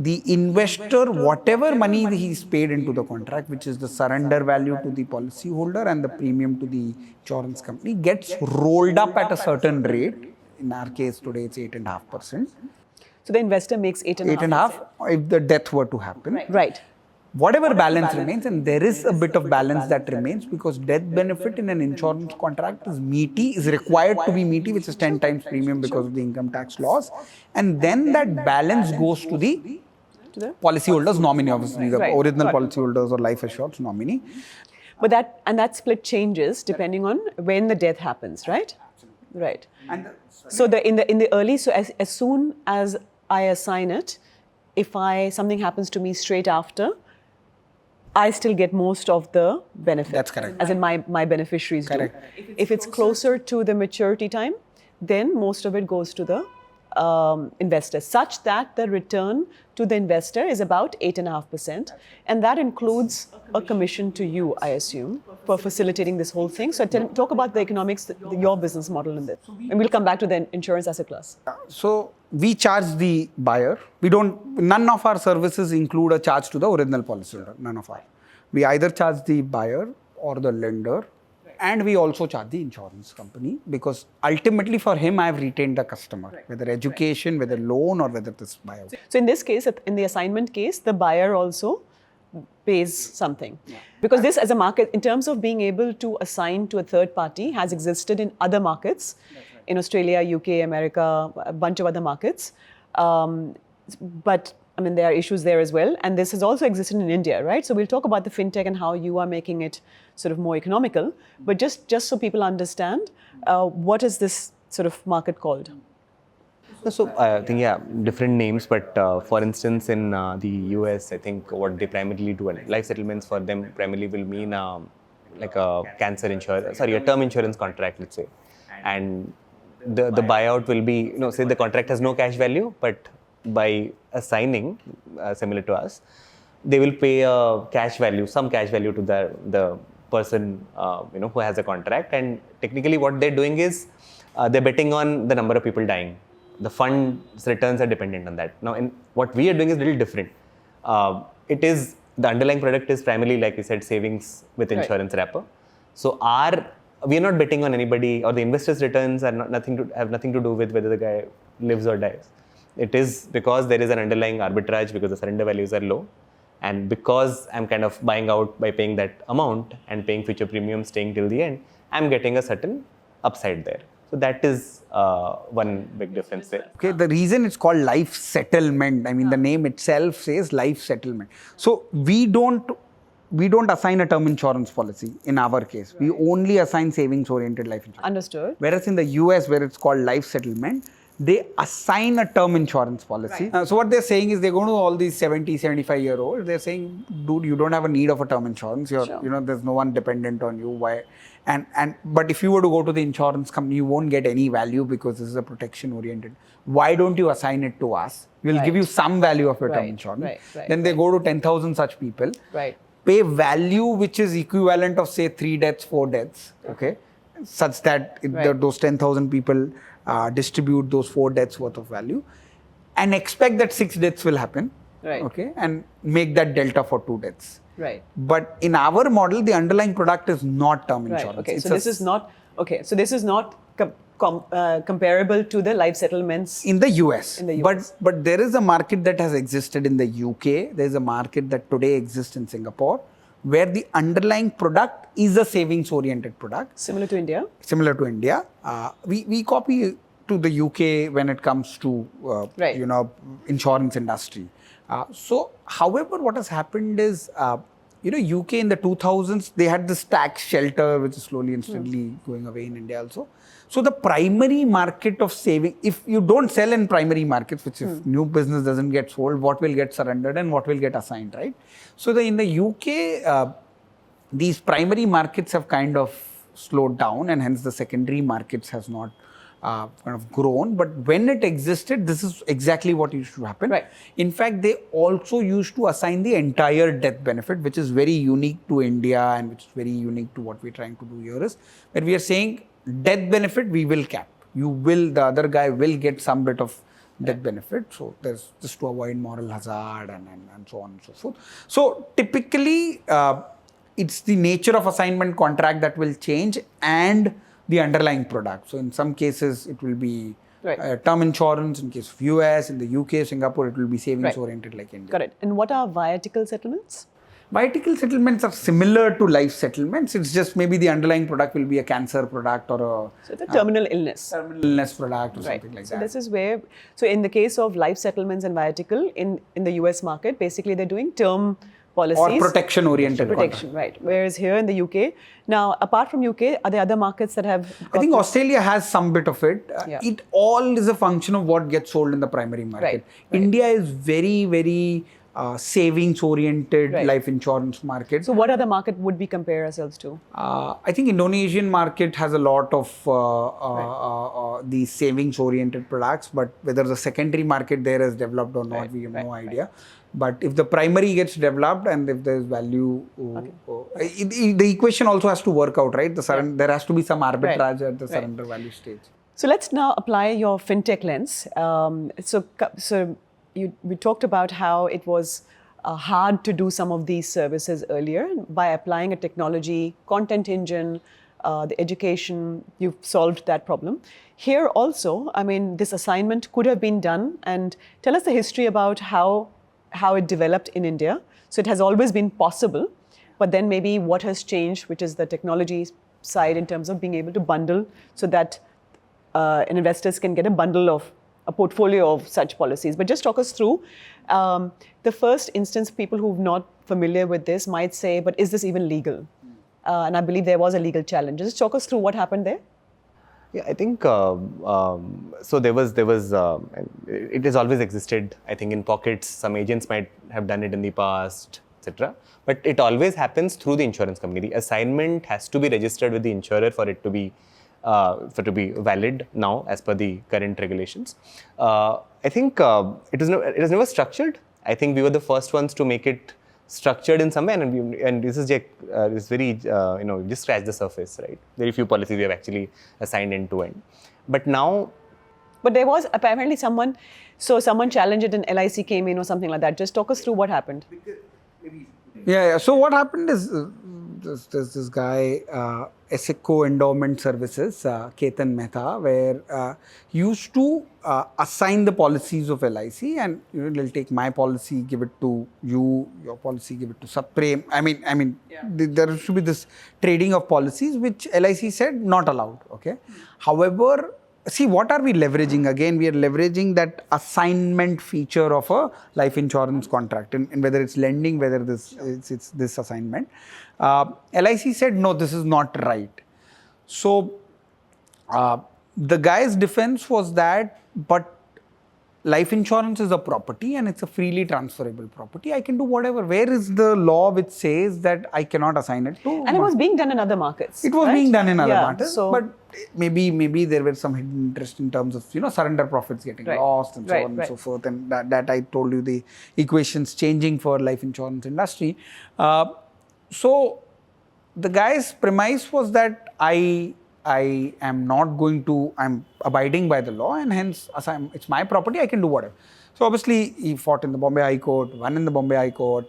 Speaker 1: the investor, whatever money he's paid into the contract, which is the surrender value to the policyholder and the premium to the insurance company, gets rolled up at a certain rate. In our case today, it's 8.5%.
Speaker 3: So the investor makes 8.5%.
Speaker 1: 8.5% if the death were to happen.
Speaker 3: Right.
Speaker 1: Whatever balance remains, and there is a bit of balance that remains because death benefit in an insurance contract is meaty, is required to be meaty, which is 10 times premium because of the income tax laws. And then that balance goes to the policyholder's nominee, obviously, the original policyholders or life assured's nominee.
Speaker 3: But that split changes depending on when the death happens, right? Right. So in the early, so as soon as I assign it, if something happens to me straight after, I still get most of the benefit.
Speaker 1: That's correct.
Speaker 3: As in my beneficiaries
Speaker 1: correct.
Speaker 3: do. If it's closer to the maturity time, then most of it goes to the investor, such that the return to the investor is about 8.5%. And that includes a commission to you, I assume, for facilitating this whole thing. So talk about the economics, your business model in this. And we'll come back to the insurance asset class.
Speaker 1: So we charge the buyer. None of our services include a charge to the original policyholder. None of our. We either charge the buyer or the lender. And we also charge the insurance company because ultimately for him, I have retained the customer, whether education, whether loan or whether this buyout.
Speaker 3: So in this case, in the assignment case, the buyer also pays something. Because this as a market, in terms of being able to assign to a third party, has existed in other markets, in Australia, UK, America, a bunch of other markets. But I mean, there are issues there as well. And this has also existed in India, right? So we'll talk about the fintech and how you are making it sort of more economical. But just so people understand, what is this sort of market called?
Speaker 2: So I think, different names. But for instance, in the US, I think what they primarily do, and life settlements for them primarily will mean like a cancer insurance, a term insurance contract, let's say. And the buyout will be, say the contract has no cash value, but by assigning, similar to us, they will pay a cash value, some cash value to the person, who has a contract. And technically what they're doing is they're betting on the number of people dying. The fund's returns are dependent on that. Now, what we are doing is a little different. The underlying product is primarily, like we said, savings with insurance wrapper. So we are not betting on anybody, or the investor's returns are have nothing to do with whether the guy lives or dies. It is because there is an underlying arbitrage because the surrender values are low. And because I'm kind of buying out by paying that amount and paying future premiums, staying till the end, I'm getting a certain upside there. So that is one big difference there.
Speaker 1: Okay, the reason it's called life settlement, I mean, the name itself says life settlement. So we don't we don't assign a term insurance policy in our case. We only assign savings-oriented life insurance.
Speaker 3: Understood.
Speaker 1: Whereas in the US, where it's called life settlement, they assign a term insurance policy. So what they're saying is they're going to all these 70, 75-year-olds. They're saying, dude, you don't have a need of a term insurance. You're, there's no one dependent on you. Why? But if you were to go to the insurance company, you won't get any value because this is a protection oriented. Why don't you assign it to us? We'll give you some value of your term insurance. Then they go to 10,000 such people. Pay value which is equivalent of say 3 deaths, 4 deaths. Okay, such that those 10,000 people distribute those 4 deaths worth of value, and expect that 6 deaths will happen. Okay, and make that delta for 2 deaths. But in our model, the underlying product is not term insurance.
Speaker 3: Okay, so this is not comparable to the life settlements
Speaker 1: in the US. But there is a market that has existed in the UK. There is a market that today exists in Singapore, where the underlying product is a savings-oriented product.
Speaker 3: Similar to India?
Speaker 1: Similar to India. We copy to the UK when it comes to insurance industry. So, however, what has happened is, UK in the 2000s, they had this tax shelter, which is slowly and steadily going away in India also. So, the primary market of saving, if you don't sell in primary markets, which if new business doesn't get sold, what will get surrendered and what will get assigned, right? So, in the UK, these primary markets have kind of slowed down, and hence the secondary markets has not kind of grown. But when it existed, this is exactly what used to happen. In fact, they also used to assign the entire death benefit, which is very unique to India and which is very unique to what we're trying to do here is, where we are saying death benefit, we will cap. The other guy will get some bit of death benefit. So there's just to avoid moral hazard and so on and so forth. So typically, it's the nature of assignment contract that will change and the underlying product. So in some cases, it will be term insurance. In case of US, in the UK, Singapore, it will be savings oriented like India.
Speaker 3: Correct. And what are viatical settlements?
Speaker 1: Viatical settlements are similar to life settlements. It's just maybe the underlying product will be a cancer product or a...
Speaker 3: So it's a terminal illness.
Speaker 1: Terminal illness product or something like that.
Speaker 3: So this is where... So in the case of life settlements and viatical, in the US market, basically they're doing term policies.
Speaker 1: Or protection-oriented.
Speaker 3: Protection, right. Whereas here in the UK, now apart from UK, are there other markets that have...
Speaker 1: I think Australia has some bit of it. It all is a function of what gets sold in the primary market. India is very, very... savings-oriented life insurance market.
Speaker 3: So what other market would we compare ourselves to?
Speaker 1: I think Indonesian market has a lot of these savings-oriented products, but whether the secondary market there is developed or not, we have no idea. But if the primary gets developed and if there is value, the equation also has to work out, right? There has to be some arbitrage at the surrender value stage.
Speaker 3: So let's now apply your fintech lens. We talked about how it was hard to do some of these services earlier. By applying a technology, content engine, the education, you've solved that problem. Here also, I mean, this assignment could have been done. And tell us the history about how it developed in India. So it has always been possible, but then maybe what has changed, which is the technology side in terms of being able to bundle so that investors can get a bundle of a portfolio of such policies. But just talk us through the first instance. People who're not familiar with this might say, but is this even legal? And I believe there was a legal challenge. Just talk us through what happened there.
Speaker 2: Yeah, I think so. There was it has always existed. I think in pockets, some agents might have done it in the past, etc. But it always happens through the insurance company. The assignment has to be registered with the insurer for it to be valid now as per the current regulations. I think it was never structured. I think we were the first ones to make it structured in some way, and this is this very just scratch the surface, right? Very few policies we have actually assigned end to end. But now,
Speaker 3: there was apparently someone challenged it and LIC came in or something like that. Just talk us through what happened.
Speaker 1: Yeah. So what happened is there's this guy, Eseco Endowment Services, Ketan Mehta, where he used to assign the policies of LIC, and they'll take my policy, give it to you, your policy, give it to Satprem. I mean, there should be this trading of policies, which LIC said not allowed. Okay. However, see, what are we leveraging? Again, we are leveraging that assignment feature of a life insurance contract, and whether it's lending, whether it's this assignment. LIC said, no, this is not right. So the guy's defense was that, but life insurance is a property and it's a freely transferable property. I can do whatever. Where is the law which says that I cannot assign it to?
Speaker 3: And it was being done in other markets.
Speaker 1: It was
Speaker 3: right?
Speaker 1: being done in other markets,
Speaker 3: so
Speaker 1: but maybe there were some hidden interest in terms of surrender profits getting lost and so on and so forth. And that I told you the equations changing for life insurance industry. So the guy's premise was that I am not going to, I'm abiding by the law, and hence it's my property, I can do whatever. So obviously he fought in the Bombay High Court, won in the Bombay High Court,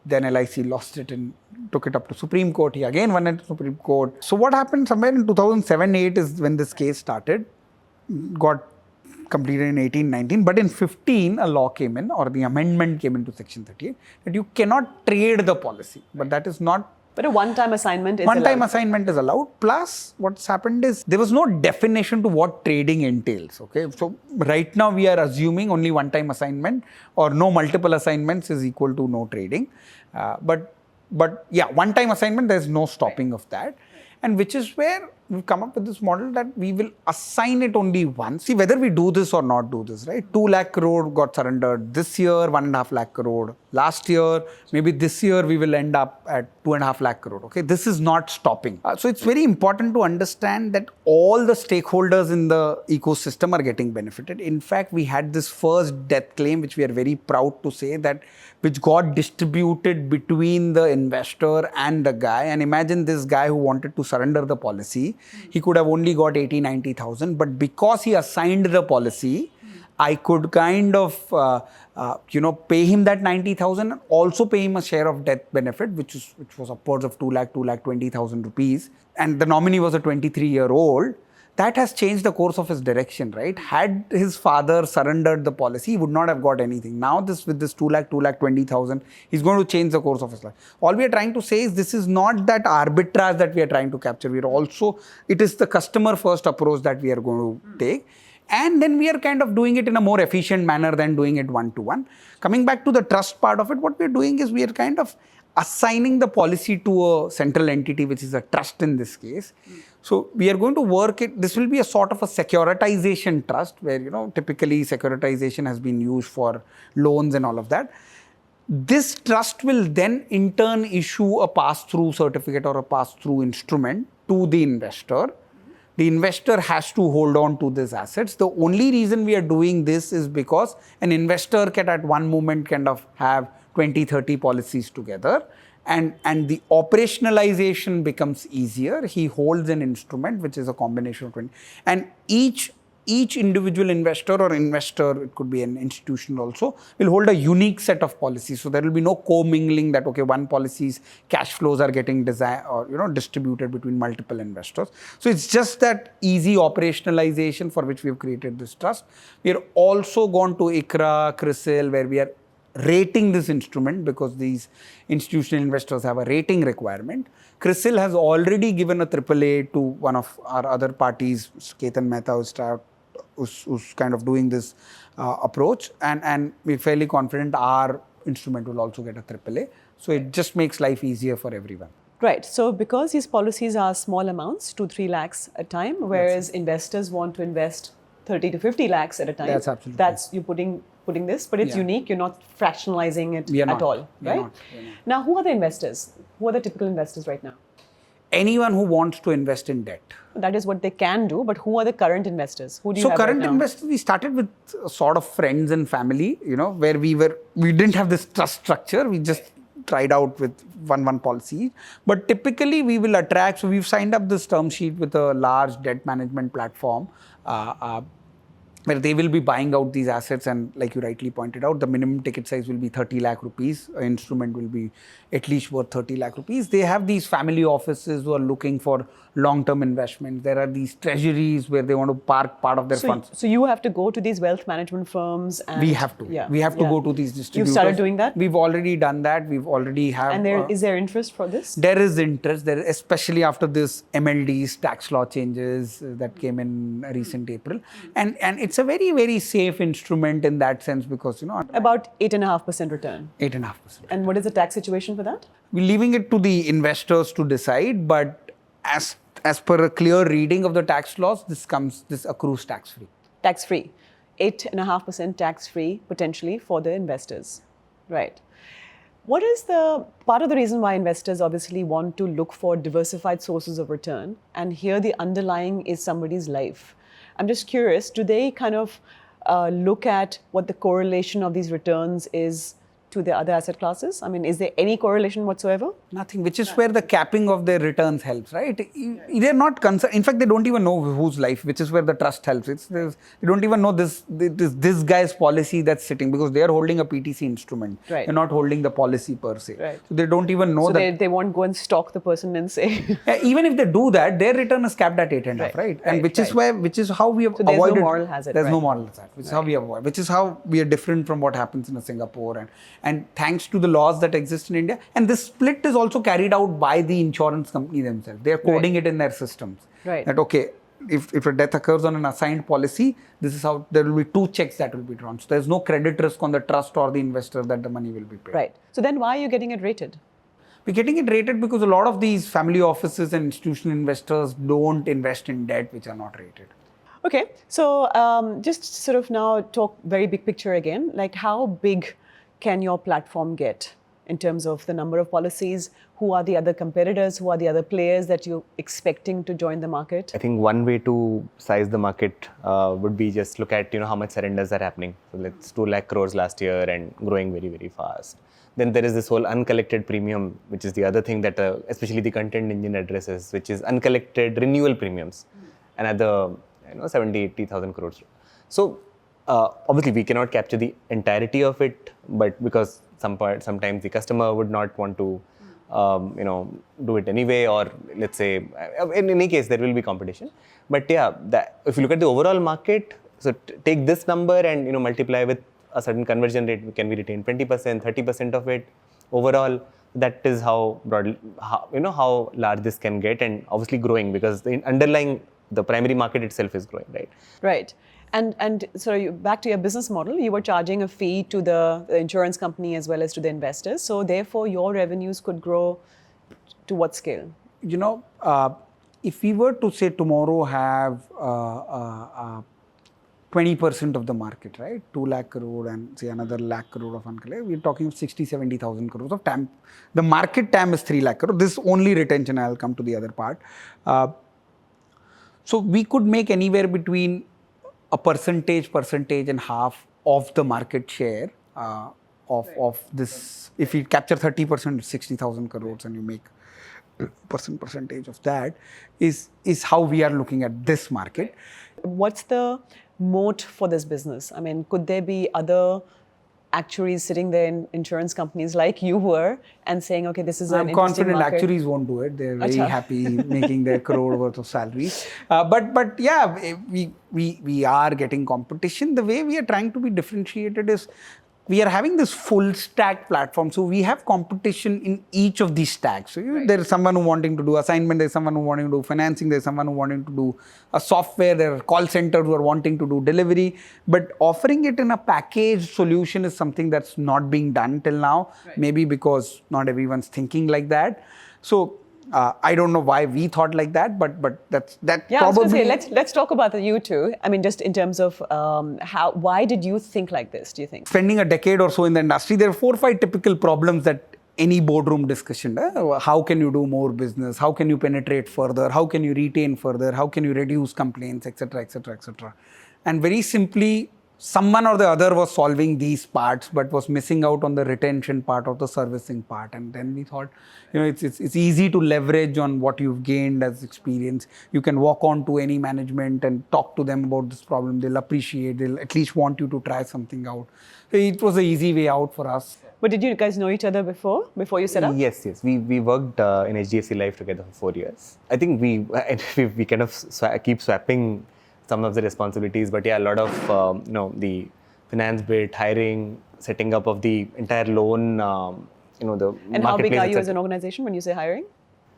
Speaker 1: then LIC lost it and took it up to Supreme Court. He again won at Supreme Court. So what happened somewhere in 2007-8 is when this case started, got completed in 18-19, but in 15 a law came in, or the amendment came into section 38, that you cannot trade the policy, but that is not.
Speaker 3: But a one-time assignment is
Speaker 1: One-time assignment is allowed. Plus, what's happened is there was no definition to what trading entails. Okay, so right now we are assuming only one-time assignment or no multiple assignments is equal to no trading. But yeah, one-time assignment, there is no stopping of that, and which is where we've come up with this model that we will assign it only once. See, whether we do this or not do this, right? 2 lakh crore got surrendered this year, 1.5 lakh crore last year. Maybe this year we will end up at 2.5 lakh crore. Okay, this is not stopping. So it's very important to understand that all the stakeholders in the ecosystem are getting benefited. In fact, we had this first death claim, which we are very proud to say that, which got distributed between the investor and the guy. And imagine this guy who wanted to surrender the policy. He could have only got 80,000-90,000, but because he assigned the policy, I could kind of, pay him that 90,000 and also pay him a share of death benefit, which was upwards of 2,20,000 rupees. And the nominee was a 23-year-old. That has changed the course of his direction, right? Had his father surrendered the policy, he would not have got anything. Now with this 2,20,000, he's going to change the course of his life. All we are trying to say is this is not that arbitrage that we are trying to capture. It is the customer first approach that we are going to take. And then we are kind of doing it in a more efficient manner than doing it one-to-one. Coming back to the trust part of it, what we are doing is we are kind of assigning the policy to a central entity, which is a trust in this case. So we are going to work it. This will be a sort of a securitization trust where, typically securitization has been used for loans and all of that. This trust will then in turn issue a pass-through certificate or a pass-through instrument to the investor. The investor has to hold on to these assets. The only reason we are doing this is because an investor can at one moment kind of have 20-30 policies together, and the operationalization becomes easier. He holds an instrument which is a combination of 20, and each individual investor or investor, it could be an institution also, will hold a unique set of policies. So there will be no co-mingling that, okay, one policy's cash flows are getting distributed between multiple investors. So it's just that easy operationalization for which we have created this trust. We are also gone to ICRA, CRISIL, where we are rating this instrument because these institutional investors have a rating requirement. CRISIL has already given a AAA to one of our other parties, Ketan Mehta, who's kind of doing this approach, and we're fairly confident our instrument will also get a AAA. So it just makes life easier for everyone.
Speaker 3: Right. So because these policies are small amounts, 2-3 lakhs a time, whereas investors want to invest 30 to 50 lakhs at a time.
Speaker 1: That's absolutely.
Speaker 3: That's you're putting this, but it's unique. You're not fractionalizing it at all, right? Now, who are the investors? Who are the typical investors right now?
Speaker 1: Anyone who wants to invest in debt.
Speaker 3: That is what they can do, but who are the current investors? Who do you have
Speaker 1: current
Speaker 3: right now?
Speaker 1: investors, we started with sort of friends and family, where we didn't have this trust structure. We just tried out with one policy. But typically we will attract, so we've signed up this term sheet with a large debt management platform, where they will be buying out these assets, and like you rightly pointed out, the minimum ticket size will be 30 lakh rupees. An instrument will be at least worth 30 lakh rupees. They have these family offices who are looking for long-term investments. There are these treasuries where they want to park part of their funds.
Speaker 3: So you have to go to these wealth management firms and...
Speaker 1: We have to.
Speaker 3: Yeah,
Speaker 1: we have to go to these distributors.
Speaker 3: You've started doing that?
Speaker 1: We've already done that. We've already have...
Speaker 3: And is there interest for this?
Speaker 1: There is interest, there, especially after this MLD's tax law changes that came in recent April. And it's a very, very safe instrument in that sense because,
Speaker 3: About 8.5% return.
Speaker 1: 8.5%.
Speaker 3: And what is the tax situation for that?
Speaker 1: We're leaving it to the investors to decide, but as per a clear reading of the tax laws, this accrues tax-free.
Speaker 3: Tax-free. 8.5% tax-free potentially for the investors. Right. What is the part of the reason why investors obviously want to look for diversified sources of return, and here the underlying is somebody's life? I'm just curious, do they kind of look at what the correlation of these returns is to the other asset classes? I mean, is there any correlation whatsoever?
Speaker 1: Nothing, which is where the capping of their returns helps, right? They're not concerned. In fact, they don't even know whose life, which is where the trust helps. They don't even know this guy's policy that's sitting because they are holding a PTC instrument.
Speaker 3: Right.
Speaker 1: They're not holding the policy per se.
Speaker 3: Right.
Speaker 1: So they don't even know that.
Speaker 3: They won't go and stalk the person and say.
Speaker 1: Even if they do that, their return is capped at 8.5, right? And which is how we have
Speaker 3: so there's
Speaker 1: avoided.
Speaker 3: No moral hazard.
Speaker 1: There's no moral hazard, which is how we avoid. Which is how we are different from what happens in Singapore and thanks to the laws that exist in India. And this split is also carried out by the insurance company themselves. They are coding it in their systems.
Speaker 3: Right.
Speaker 1: That, okay, if a death occurs on an assigned policy, this is how there will be 2 checks that will be drawn. So there's no credit risk on the trust or the investor that the money will be paid.
Speaker 3: Right. So then why are you getting it rated?
Speaker 1: We're getting it rated because a lot of these family offices and institutional investors don't invest in debt which are not rated.
Speaker 3: Okay. So just sort of now talk very big picture again, like how big can your platform get in terms of the number of policies? Who are the other competitors? Who are the other players that you're expecting to join the market?
Speaker 2: I think one way to size the market would be just look at how much surrenders are happening. So let's 2 lakh crores last year and growing very, very fast. Then there is this whole uncollected premium, which is the other thing that especially the content engine addresses, which is uncollected renewal premiums, another 70,000-80,000 crores. So obviously we cannot capture the entirety of it, but because sometimes the customer would not want to do it anyway, or let's say in any case there will be competition. But yeah, if you look at the overall market, so take this number and multiply with a certain conversion rate, can we retain 20%, 30% of it overall? That is how how large this can get, and obviously growing because the primary market itself is growing, right?
Speaker 3: Right. And so back to your business model, you were charging a fee to the insurance company as well as to the investors. So therefore, your revenues could grow to what scale?
Speaker 1: If we were to say tomorrow have 20% of the market, right? 2 lakh crore and say another lakh crore of uncollected, we're talking of 60-70,000 crores of TAM. The market TAM is 3 lakh crore. This is only retention. I'll come to the other part. So we could make anywhere between a percentage and half of the market share of this. If you capture 30%, 60,000 crores, and you make percentage of that, is how we are looking at this market.
Speaker 3: What's the moat for this business? I mean, could there be other actuaries sitting there in insurance companies like you were and saying, okay, this is an interesting
Speaker 1: confident
Speaker 3: market?
Speaker 1: Actuaries won't do it. They're very happy making their crore worth of salary. But yeah, we are getting competition. The way we are trying to be differentiated is we are having this full stack platform. So we have competition in each of these stacks. So there is someone who wanting to do assignment, there's someone who wanting to do financing, there's someone who wanting to do a software, there are call centers who are wanting to do delivery. But offering it in a packaged solution is something that's not being done till now, maybe because not everyone's thinking like that. So I don't know why we thought like that, but that
Speaker 3: yeah,
Speaker 1: probably...
Speaker 3: let's talk about you two. I mean, just in terms of why did you think like this, do you think?
Speaker 1: Spending a decade or so in the industry, there are 4 or 5 typical problems that any boardroom discussion. How can you do more business? How can you penetrate further? How can you retain further? How can you reduce complaints, etc., etc., etc. And very simply, someone or the other was solving these parts, but was missing out on the retention part or the servicing part. And then we thought, it's easy to leverage on what you've gained as experience. You can walk on to any management and talk to them about this problem. They'll appreciate, they'll at least want you to try something out. So it was an easy way out for us.
Speaker 3: But did you guys know each other before you set up?
Speaker 2: Yes. We worked in HDFC Life together for 4 years. I think we kind of keep swapping some of the responsibilities, but yeah, a lot of the finance bit, hiring, setting up of the entire loan, the
Speaker 3: And how big
Speaker 2: marketplace,
Speaker 3: are you
Speaker 2: etc.
Speaker 3: as an organization when you say hiring?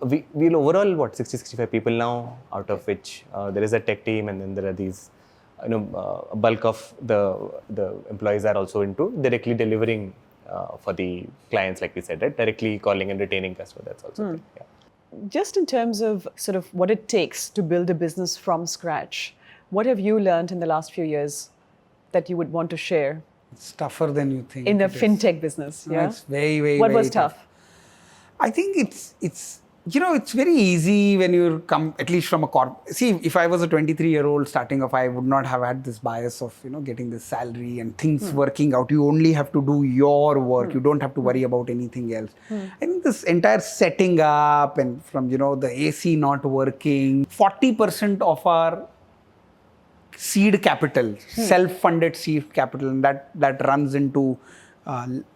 Speaker 2: We'll overall 65 people now, out of which there is a tech team, and then there are these a bulk of the employees are also into directly delivering for the clients, like we said, right? Directly calling and retaining customers. That's also thing. Yeah.
Speaker 3: Just in terms of sort of what it takes to build a business from scratch, what have you learned in the last few years that you would want to share?
Speaker 1: It's tougher than you think.
Speaker 3: In the
Speaker 1: it is.
Speaker 3: fintech business,
Speaker 1: No,
Speaker 3: yeah?
Speaker 1: it's very
Speaker 3: What
Speaker 1: very
Speaker 3: was tough?
Speaker 1: I think it's it's very easy when you come, at least from a see, if I was a 23-year-old starting off, I would not have had this bias of getting this salary and things working out. You only have to do your work. You don't have to worry about anything else. I think this entire setting up, and from the AC not working, 40% of our seed capital, self-funded seed capital, and that runs into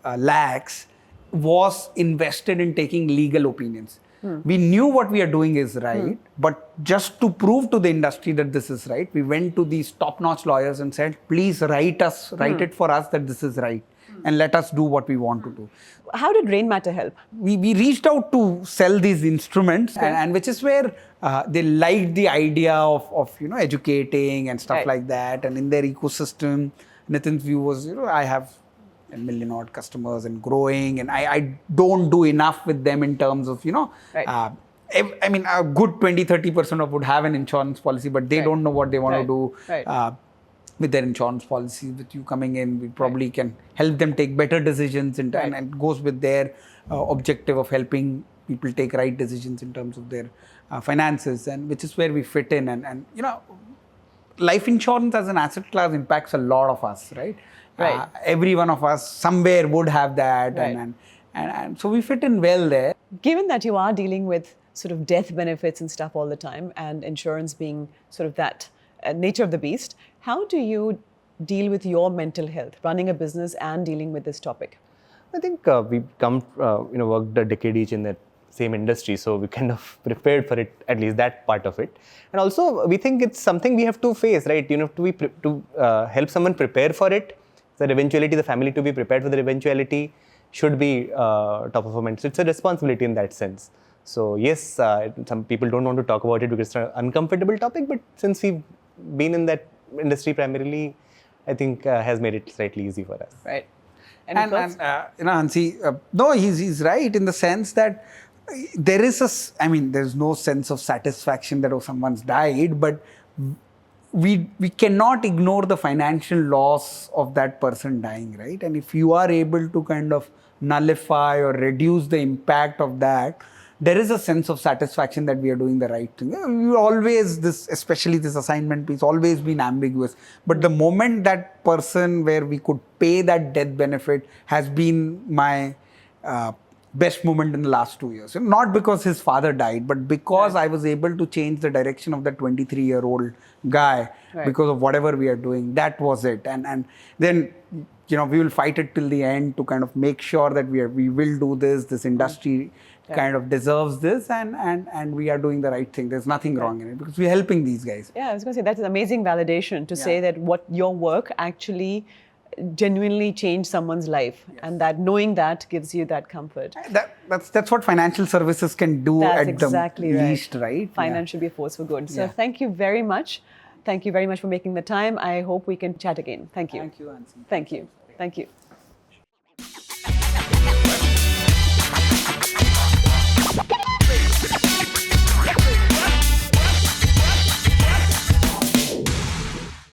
Speaker 1: lakhs, was invested in taking legal opinions. We knew what we are doing is right, but just to prove to the industry that this is right, we went to these top-notch lawyers and said, please write it for us that this is right, and let us do what we want to do.
Speaker 3: How did Rain Matter help?
Speaker 1: We reached out to sell these instruments, and which is where they liked the idea of educating and stuff like that. And in their ecosystem, Nitin's view was, I have 10 million odd customers and growing, and I don't do enough with them in terms of I mean, a good 20-30% of would have an insurance policy, but they don't know what they want to do with their insurance policy. With you coming in, we probably can help them take better decisions, and it goes with their objective of helping people take right decisions in terms of their finances, and which is where we fit in. And life insurance as an asset class impacts a lot of us, right? Every one of us somewhere would have that, and so we fit in well there.
Speaker 3: Given that you are dealing with sort of death benefits and stuff all the time, and insurance being sort of that nature of the beast, how do you deal with your mental health, running a business and dealing with this topic?
Speaker 2: I think we've worked a decade each in that same industry, so we kind of prepared for it, at least that part of it. And also, we think it's something we have to face, right? To help someone prepare for it, the eventuality, the family to be prepared for the eventuality should be top of our mind. So it's a responsibility in that sense. So yes, some people don't want to talk about it because it's an uncomfortable topic, but since we've been in that industry primarily, I think has made it slightly easy for us.
Speaker 3: Right.
Speaker 1: And Hansi, no, he's right in the sense that there's no sense of satisfaction that someone's died, but we cannot ignore the financial loss of that person dying, right? And if you are able to kind of nullify or reduce the impact of that, there is a sense of satisfaction that we are doing the right thing. We always, especially this assignment piece, always been ambiguous. But the moment that person where we could pay that death benefit has been my best moment in the last 2 years. Not because his father died, but because I was able to change the direction of that 23-year-old guy because of whatever we are doing. That was it. And then, we will fight it till the end to kind of make sure that we will do this industry kind of deserves this, and we are doing the right thing. There's nothing wrong in it because we're helping these guys.
Speaker 3: Yeah, I was going to say, that's an amazing validation to say that what your work actually genuinely changed someone's life, and that knowing that gives you that comfort.
Speaker 1: That's what financial services can do
Speaker 3: that's
Speaker 1: at
Speaker 3: exactly
Speaker 1: the
Speaker 3: right.
Speaker 1: least, right?
Speaker 3: Finance should be a force for good. So thank you very much. Thank you very much for making the time. I hope we can chat again. Thank you.
Speaker 1: Thank you, Hansi.
Speaker 3: Thank you. Thank you.